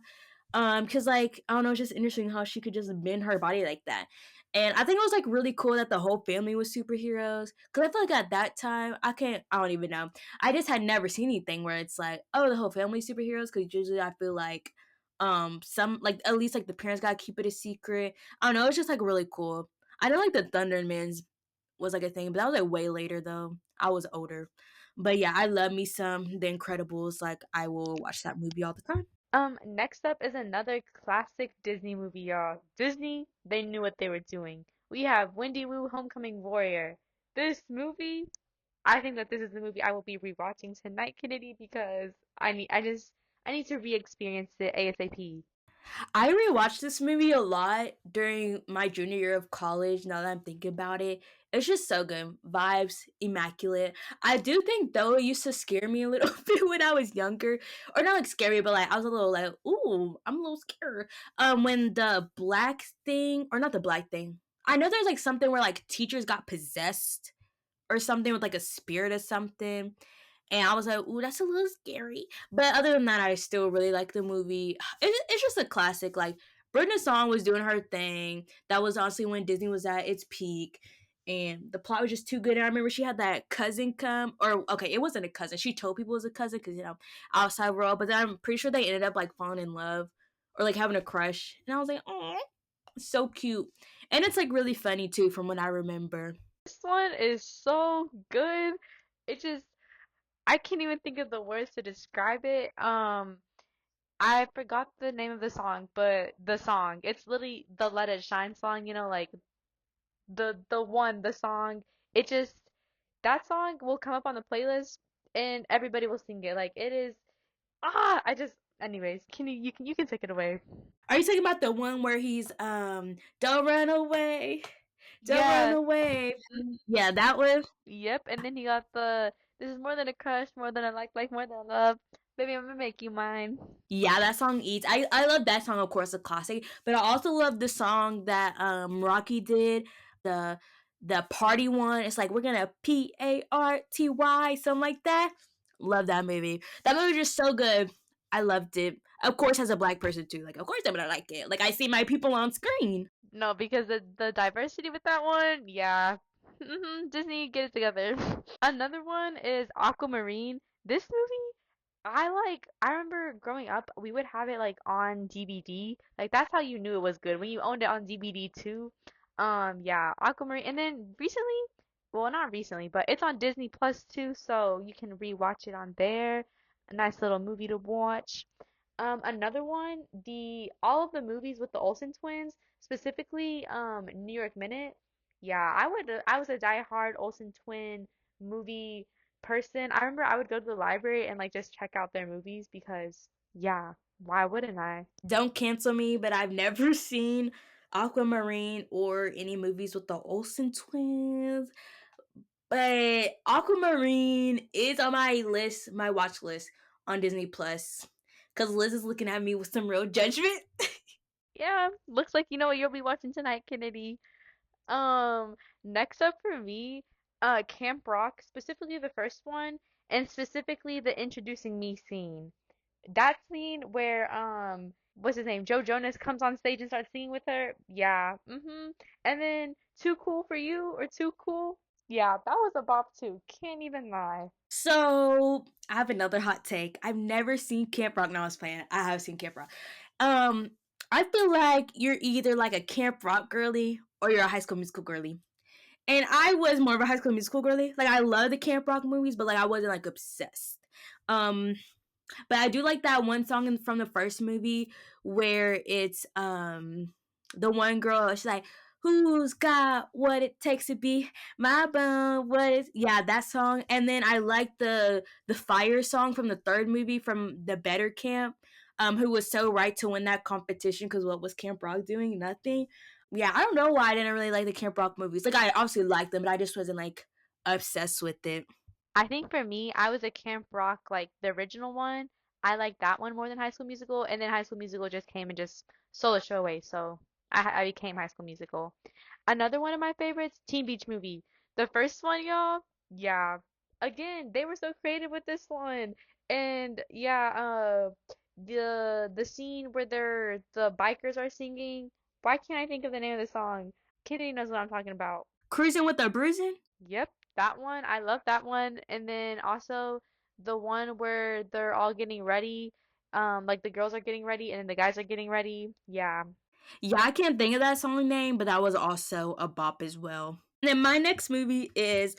Cause like I don't know, it's just interesting how she could just bend her body like that. And I think it was like really cool that the whole family was superheroes. Cause I feel like at that time, I don't even know. I just had never seen anything where it's like, oh, the whole family superheroes. Cause usually I feel like, some like at least like the parents gotta keep it a secret. I don't know. It's just like really cool. I know like the Thundermans was like a thing, but that was like way later though. I was older. But yeah, I love me some The Incredibles. Like I will watch that movie all the time. Next up is another classic Disney movie, y'all. Disney, they knew what they were doing. We have Wendy Wu, Homecoming Warrior. This movie, I think that this is the movie I will be rewatching tonight, Kennedy, because I need to re-experience it ASAP. I rewatched this movie a lot during my junior year of college. Now that I'm thinking about it, it's just so good. Vibes, immaculate. I do think though it used to scare me a little bit when I was younger, or not like scary, but like I was a little like, ooh, I'm a little scared. When the black thing, or not the black thing. I know there's like something where like teachers got possessed or something with like a spirit or something. And I was like, ooh, that's a little scary. But other than that, I still really like the movie. It's just a classic. Like, Britney Song was doing her thing. That was honestly when Disney was at its peak. And the plot was just too good. And I remember she had that cousin come, or okay, it wasn't a cousin. She told people it was a cousin because, outside world. But then I'm pretty sure they ended up like falling in love or like having a crush. And I was like, oh, so cute. And it's like really funny too, from what I remember. This one is so good. It just I can't even think of the words to describe it. I forgot the name of the song, but the song, it's literally the Let It Shine song, like the song. It just that song will come up on the playlist and everybody will sing it. Like it is I just anyways, can you can take it away. Are you talking about the one where he's don't run away, don't run Yes. away? Mhm. Yeah, that one. Yep, and then he got the this is more than a crush, more than a like more than a love. Baby, I'm gonna make you mine. Yeah, that song eats. I love that song, of course, a classic. But I also love the song that Rocky did, the the party one. It's like we're gonna Party, something like that. Love that movie. That movie is just so good. I loved it. Of course, as a black person too. Like, of course I'm gonna like it. Like I see my people on screen. No, because the diversity with that one, yeah. Disney, get it together. Another one is Aquamarine. This movie, I remember growing up, we would have it like on DVD. Like that's how you knew it was good when you owned it on DVD too. Yeah, Aquamarine. And then recently, well, not recently, but it's on Disney Plus too, so you can rewatch it on there. A nice little movie to watch. Another one, the all of the movies with the Olsen twins, specifically New York Minute. Yeah, I was a diehard Olsen twin movie person. I remember I would go to the library and like just check out their movies because yeah, why wouldn't I? Don't cancel me, but I've never seen Aquamarine or any movies with the Olsen twins. But Aquamarine is on my list, my watch list on Disney Plus. Cause Liz is looking at me with some real judgment. Yeah, looks like you know what you'll be watching tonight, Kennedy. Um, Next up for me, Camp Rock, specifically the first one, and specifically the introducing me scene. That scene where what's his name? Joe Jonas comes on stage and starts singing with her. Yeah. And then Too Cool for You or Too Cool. Yeah, that was a bop too. Can't even lie. So I have another hot take. I've never seen Camp Rock. No, I was playing. I have seen Camp Rock. Um, I feel like you're either like a Camp Rock girly or you're a High School Musical girly. And I was more of a High School Musical girly. Like I love the Camp Rock movies, but like I wasn't like obsessed. Um, But I do like that one song from the first movie where it's the one girl, she's like, "Who's got what it takes to be my bum? What is yeah, that song." And then I like the fire song from the third movie from the Better Camp, who was so right to win that competition because what was Camp Rock doing? Nothing. Yeah, I don't know why I didn't really like the Camp Rock movies. Like I obviously liked them, but I just wasn't like obsessed with it. I think for me, I was a Camp Rock like the original one. I liked that one more than High School Musical, and then High School Musical just came and just stole the show away. So I became High School Musical. Another one of my favorites, Teen Beach Movie. The first one, y'all, yeah. Again, they were so creative with this one. And yeah, the scene where the bikers are singing. Why can't I think of the name of the song? Kennedy knows what I'm talking about. Cruising with the Bruising. Yep, that one. I love that one. And then also the one where they're all getting ready. Like the girls are getting ready and then the guys are getting ready. Yeah. Yeah, I can't think of that song name, but that was also a bop as well. And then my next movie is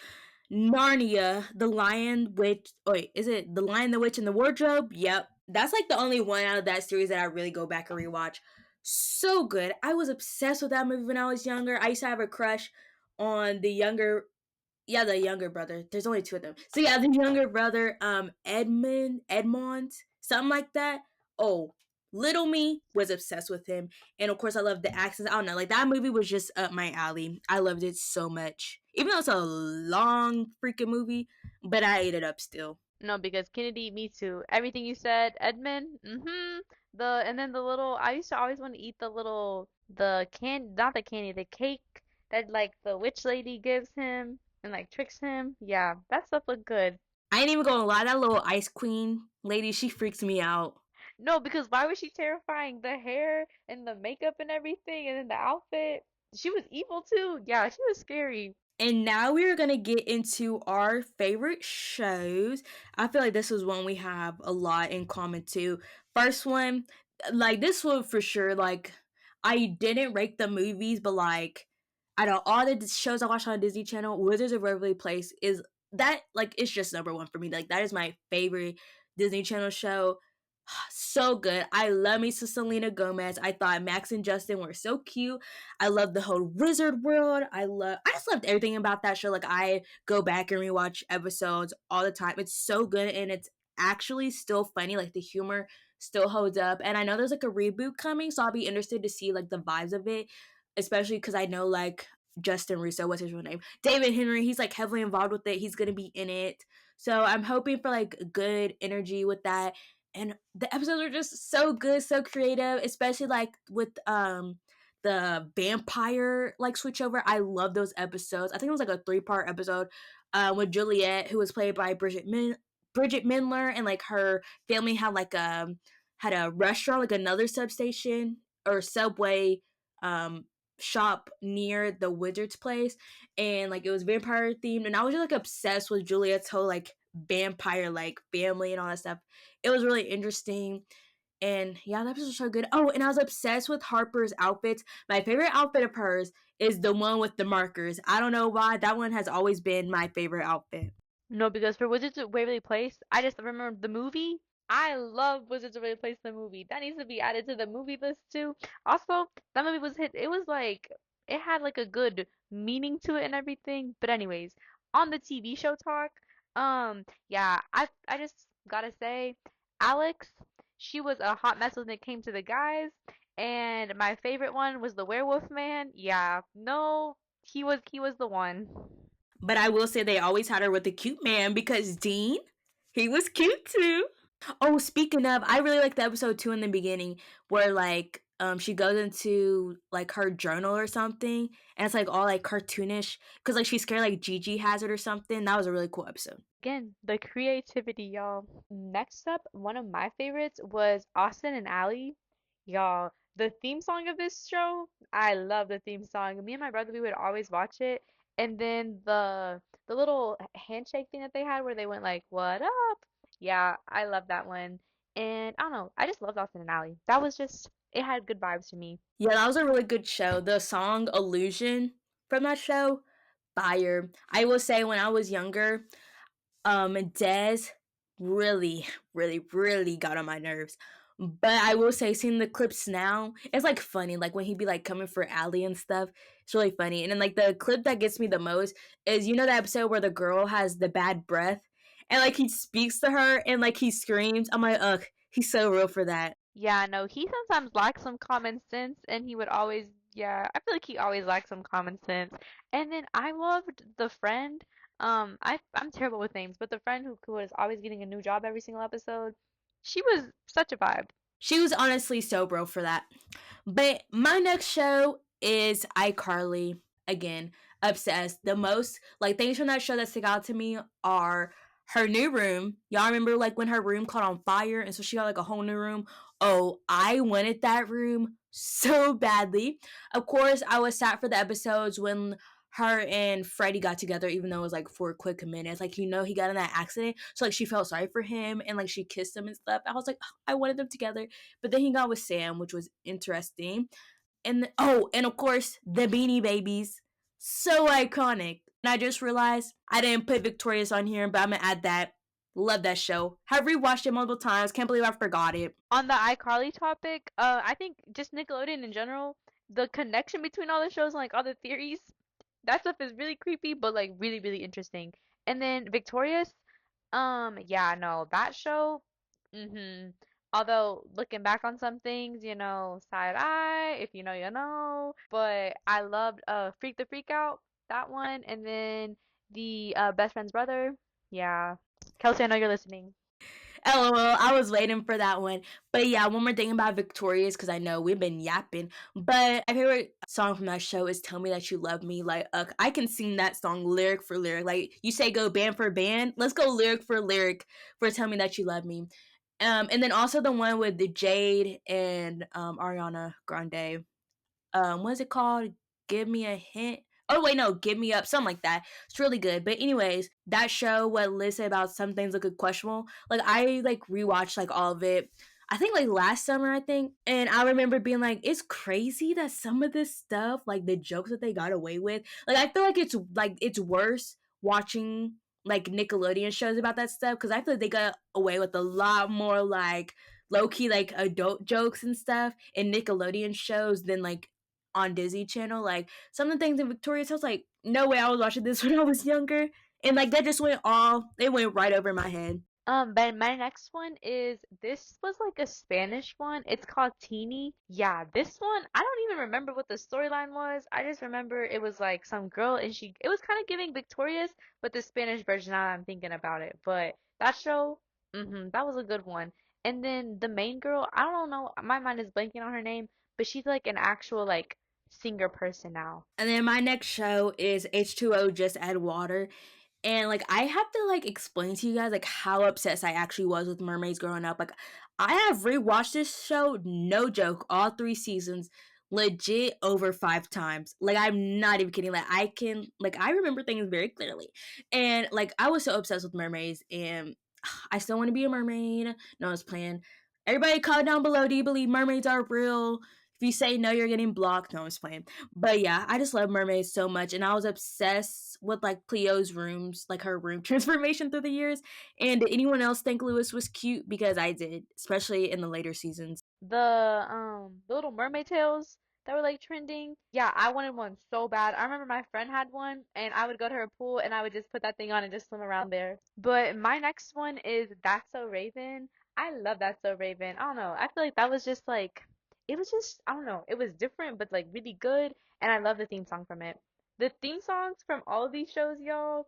Narnia, The Lion, Witch. Wait, is it The Lion, the Witch, and the Wardrobe? Yep. That's like the only one out of that series that I really go back and rewatch. So good. I was obsessed with that movie when I was younger. I used to have a crush on the younger yeah, the younger brother. There's only two of them. So yeah, the younger brother, Edmond, something like that. Oh, little me was obsessed with him, and of course, I love the accents. I don't know, like that movie was just up my alley. I loved it so much, even though it's a long freaking movie, but I ate it up still. No, because Kennedy, me too. Everything you said, Edmund, and then the little I used to always want to eat the not the candy, the cake that like the witch lady gives him and like tricks him. Yeah, that stuff looked good. I ain't even gonna lie, that little ice queen lady, she freaks me out. No, because why was she terrifying? The hair and the makeup and everything, and then the outfit. She was evil too. Yeah, she was scary. And now we're gonna get into our favorite shows. I feel like this is one we have a lot in common too. First one, like this one for sure. Like I didn't rate the movies, but like out of all the shows I watched on Disney Channel, Wizards of Waverly Place is that like it's just number one for me. Like that is my favorite Disney Channel show. So good. I love me some Selena Gomez. I thought Max and Justin were so cute. I love the whole wizard world. I just loved everything about that show. Like I go back and rewatch episodes all the time. It's so good and it's actually still funny. Like the humor still holds up. And I know there's like a reboot coming, so I'll be interested to see like the vibes of it, especially because I know like Justin Russo, what's his real name? David Henry, he's like heavily involved with it. He's gonna be in it. So I'm hoping for like good energy with that. And the episodes are just so good, so creative, especially like with the vampire like switchover. I love those episodes. I think it was like a 3-part episode with Juliet, who was played by Bridget Mendler, and like her family had a restaurant, like another substation or subway shop near the wizard's place, and like it was vampire themed, and I was just like obsessed with Juliet's whole like vampire like family and all that stuff. It was really interesting. And yeah, that episode was so good. Oh, and I was obsessed with Harper's outfits. My favorite outfit of hers is the one with the markers. I don't know why. That one has always been my favorite outfit. No, because for Wizards of Waverly Place, I just remember the movie. I love Wizards of Waverly Place, the movie. That needs to be added to the movie list too. Also, that movie was hit. It was like it had like a good meaning to it and everything. But anyways, on the TV show talk, yeah, I just gotta say, Alex, she was a hot mess when it came to the guys, and my favorite one was the werewolf man. Yeah, no, he was the one. But I will say they always had her with the cute man because Dean, he was cute too. Oh, speaking of, I really like the episode 2 in the beginning where like she goes into like her journal or something, and it's like all like cartoonish because like she's scared like Gigi has it or something. That was a really cool episode. Again, the creativity, y'all. Next up, one of my favorites was Austin and Ally. Y'all, the theme song of this show, I love the theme song. Me and my brother, we would always watch it. And then the little handshake thing that they had where they went like, "What up?" Yeah, I love that one. And I don't know, I just loved Austin and Ally. That was just, it had good vibes for me. Yeah, that was a really good show. The song Illusion from that show, fire. I will say when I was younger, Des really, really got on my nerves. But I will say, seeing the clips now, it's like funny. Like when he be like coming for Allie and stuff, it's really funny. And then like the clip that gets me the most is the episode where the girl has the bad breath, and like he speaks to her and like he screams. I'm like, ugh, he's so real for that. Yeah, no, he sometimes lacks some common sense, and he would always, yeah, I feel like he always lacks some common sense. And then I loved the friend. I'm terrible with names, but the friend who was always getting a new job every single episode, she was such a vibe. She was honestly so bro for that. But my next show is iCarly. Again, obsessed. The most like things from that show that stick out to me are her new room. Y'all remember like when her room caught on fire and so she got like a whole new room? Oh, I wanted that room so badly. Of course, I was sad for the episodes when her and Freddie got together, even though it was like for a quick minutes. Like, he got in that accident. So, like, she felt sorry for him and like she kissed him and stuff. I was like, oh, I wanted them together. But then he got with Sam, which was interesting. And of course, the Beanie Babies. So iconic. And I just realized I didn't put Victorious on here, but I'm gonna add that. Love that show. Have rewatched it multiple times. Can't believe I forgot it. On the iCarly topic, I think just Nickelodeon in general, the connection between all the shows and like all the theories, that stuff is really creepy, but like really, really interesting. And then Victorious, yeah, no, that show, mm-hmm. Although looking back on some things, side eye, if you know, you know. But I loved Freak the Freak Out, that one, and then the Best Friend's Brother. Yeah. Kelsey, I know you're listening. LOL, I was waiting for that one. But yeah, one more thing about Victorious, because I know we've been yapping. But my favorite song from that show is Tell Me That You Love Me. Like, I can sing that song lyric for lyric. Like, you say go band for band. Let's go lyric for lyric for Tell Me That You Love Me. And then also the one with the Jade and Ariana Grande. What is it called? Give Me a Hint. Oh wait, no, Give Me Up, something like that. It's really good. But anyways, that show, what Liz said about some things look questionable. Like I like rewatched like all of it. I think like last summer, I think, and I remember being like, it's crazy that some of this stuff, like the jokes that they got away with, like I feel like it's worse watching like Nickelodeon shows about that stuff because I feel like they got away with a lot more like low key like adult jokes and stuff in Nickelodeon shows than like on Disney Channel. Like some of the things in Victoria's House, like no way I was watching this when I was younger, and like that just it went right over my head. But my next one is this was like a Spanish one. It's called Teeny. Yeah, this one I don't even remember what the storyline was. I just remember it was like some girl and she it was kind of giving Victorious, but the Spanish version now that I'm thinking about it. But that show, that was a good one. And then the main girl, I don't know, my mind is blanking on her name, but she's like an actual like singer person now. And then my next show is H2O Just Add Water. And like I have to like explain to you guys like how obsessed I actually was with mermaids growing up. Like I have rewatched this show, no joke, all 3 seasons, legit over 5 times. Like I'm not even kidding. Like I remember things very clearly. And like I was so obsessed with mermaids and I still want to be a mermaid. No one's playing. Everybody comment down below. Do you believe mermaids are real? If you say no, you're getting blocked. No one's playing. But yeah, I just love mermaids so much, and I was obsessed with like Cleo's rooms, like her room transformation through the years. And did anyone else think Lewis was cute? Because I did, especially in the later seasons. The Little Mermaid tails that were like trending. Yeah, I wanted one so bad. I remember my friend had one and I would go to her pool and I would just put that thing on and just swim around there. But my next one is That's So Raven. I love That's So Raven. I don't know. I feel like that was just like it was just I don't know. It was different but like really good and I love the theme song from it. The theme songs from all of these shows, y'all.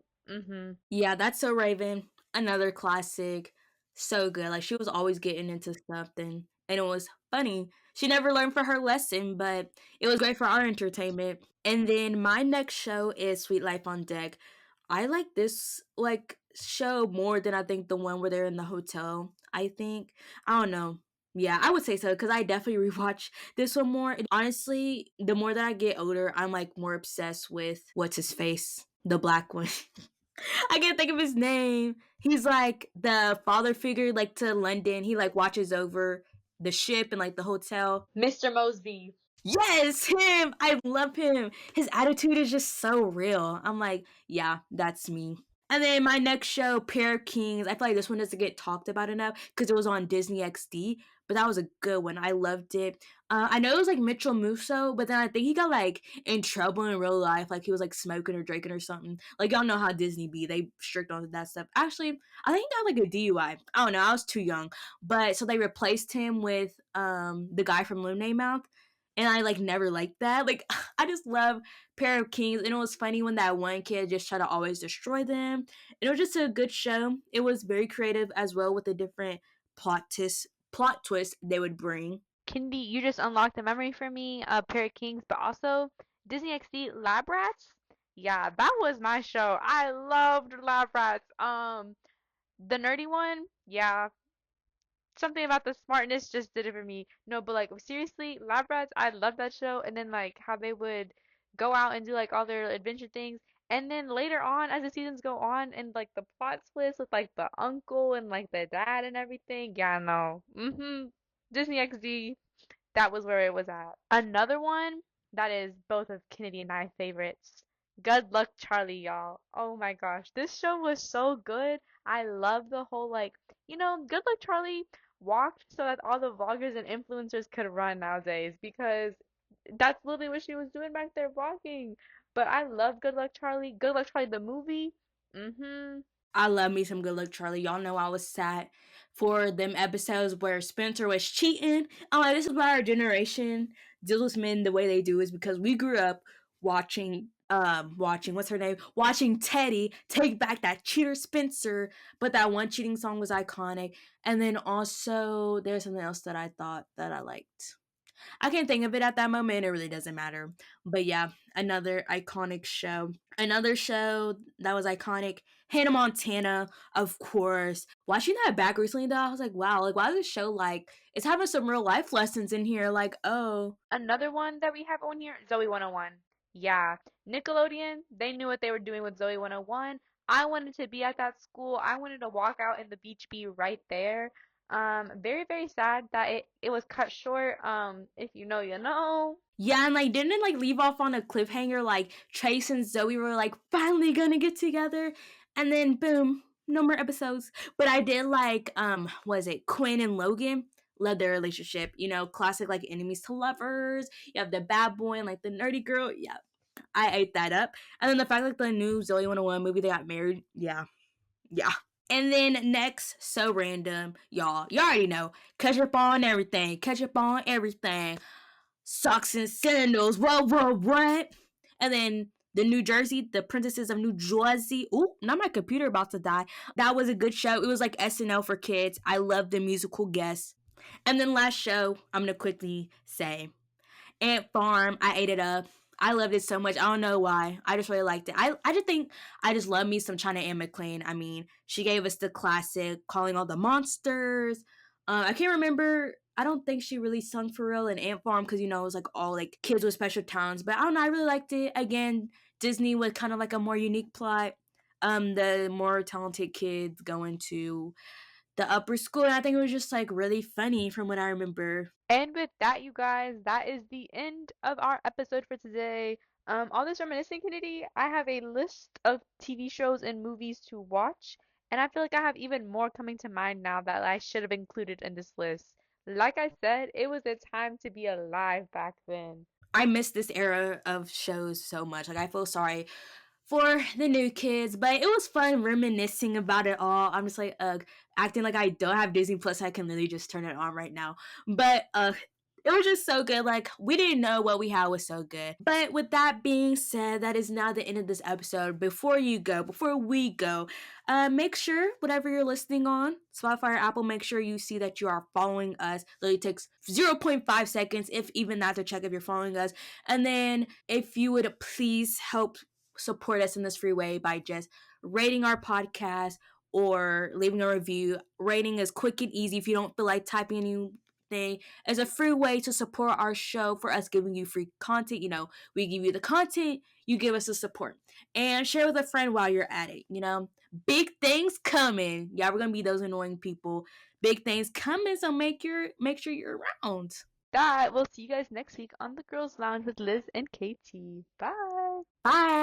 Yeah, that's so Raven. Another classic. So good. Like she was always getting into something. And it was funny. She never learned for her lesson, but it was great for our entertainment. And then my next show is Sweet Life on Deck. I like this like show more than I think the one where they're in the hotel. I think. I don't know. Yeah, I would say so because I definitely rewatch this one more. And honestly, the more that I get older, I'm like more obsessed with what's his face, the black one. I can't think of his name. He's like the father figure, like to London. He like watches over the ship and like the hotel. Mr. Mosby. Yes, him. I love him. His attitude is just so real. I'm like, yeah, that's me. And then my next show, Pair of Kings. I feel like this one doesn't get talked about enough because it was on Disney XD, but that was a good one. I loved it. I know it was like Mitchell Musso, but then I think he got like in trouble in real life, like he was like smoking or drinking or something. Like y'all know how Disney be; they strict on that stuff. Actually, I think he got like a DUI. I don't know. I was too young, but so they replaced him with the guy from Lemonade Mouth, and I like never liked that. Like I just love Pair of Kings, and it was funny when that one kid just tried to always destroy them. It was just a good show. It was very creative as well with the different plot twists they would bring. Kindy, you just unlocked a memory for me, Parrot Kings, but also Disney XD Lab Rats. Yeah, that was my show. I loved Lab Rats. The nerdy one, yeah, something about the smartness just did it for me. No, but like seriously, Lab Rats, I love that show. And then like how they would go out and do like all their adventure things. And then later on, as the seasons go on, and like the plot twists with like the uncle and like the dad and everything. Yeah, no. Disney XD, that was where it was at. Another one that is both of Kennedy and I favorites. Good Luck Charlie, y'all. Oh my gosh, this show was so good. I love the whole like, Good Luck Charlie walked so that all the vloggers and influencers could run nowadays because that's literally what she was doing back there walking. But I love Good Luck Charlie. Good Luck Charlie the movie. Mhm. I love me some Good Luck Charlie. Y'all know I was sad for them episodes where Spencer was cheating. I'm like, this is why our generation deals with men the way they do is because we grew up watching what's her name? Watching Teddy take back that cheater Spencer, but that one cheating song was iconic. And then also there's something else that I thought that I liked. I can't think of it at that moment. It really doesn't matter. But yeah, another iconic show. Another show that was iconic, Hannah Montana, of course. Watching that back recently, though, I was like, wow, like, why is this show like, it's having some real life lessons in here? Like, oh, Another one that we have on here, Zoe 101. Yeah, Nickelodeon, they knew what they were doing with Zoe 101. I wanted to be at that school. I wanted to walk out in the beach bee right there. Very, very sad that it was cut short. If you know, you know. yeah, and like didn't it like leave off on a cliffhanger? Like Trace and Zoe were like finally gonna get together, and then boom, no more episodes. But I did like was it Quinn and Logan? Love their relationship. You know, classic like enemies to lovers. You have the bad boy and like the nerdy girl. Yeah, I ate that up. And then the fact like the new Zoe 101 movie they got married. Yeah, yeah. And then next, so random, y'all. You already know. Ketchup on everything. Ketchup on everything. Socks and sandals. What? And then the New Jersey, the Princesses of New Jersey. Ooh, not my computer about to die. That was a good show. It was like SNL for kids. I love the musical guests. And then last show, I'm gonna quickly say Ant Farm. I ate it up. I loved it so much. I don't know why. I just really liked it. I just think I just love me some China Anne McClain. I mean, she gave us the classic calling all the monsters. I can't remember. I don't think she really sung for real in Ant Farm because it was like all like kids with special talents. But I don't know. I really liked it. Again, Disney with kind of like a more unique plot. The more talented kids going to the upper school, and I think it was just like really funny from what I remember. And with that, you guys, that is the end of our episode for today. All this reminiscing community, I have a list of TV shows and movies to watch, and I feel like I have even more coming to mind now that I should have included in this list. Like I said, it was a time to be alive back then. I miss this era of shows so much. Like I feel sorry for the new kids, but it was fun reminiscing about it all. I'm just like, acting like I don't have Disney Plus. I can literally just turn it on right now. But it was just so good. Like we didn't know what we had was so good. But with that being said, that is now the end of this episode. Before we go, make sure whatever you're listening on Spotify or Apple, make sure you see that you are following us. Literally takes 0.5 seconds, if even that, to check if you're following us. And then if you would please help support us in this free way by just rating our podcast or leaving a review. Rating is quick and easy if you don't feel like typing anything. It's a free way to support our show for us giving you free content. We give you the content, you give us the support. And share with a friend while you're at it. Big things coming. Yeah, we're gonna be those annoying people. Big things coming, so make sure you're around. That we'll see you guys next week on the Girls Lounge with Liz and KT. Bye. Bye.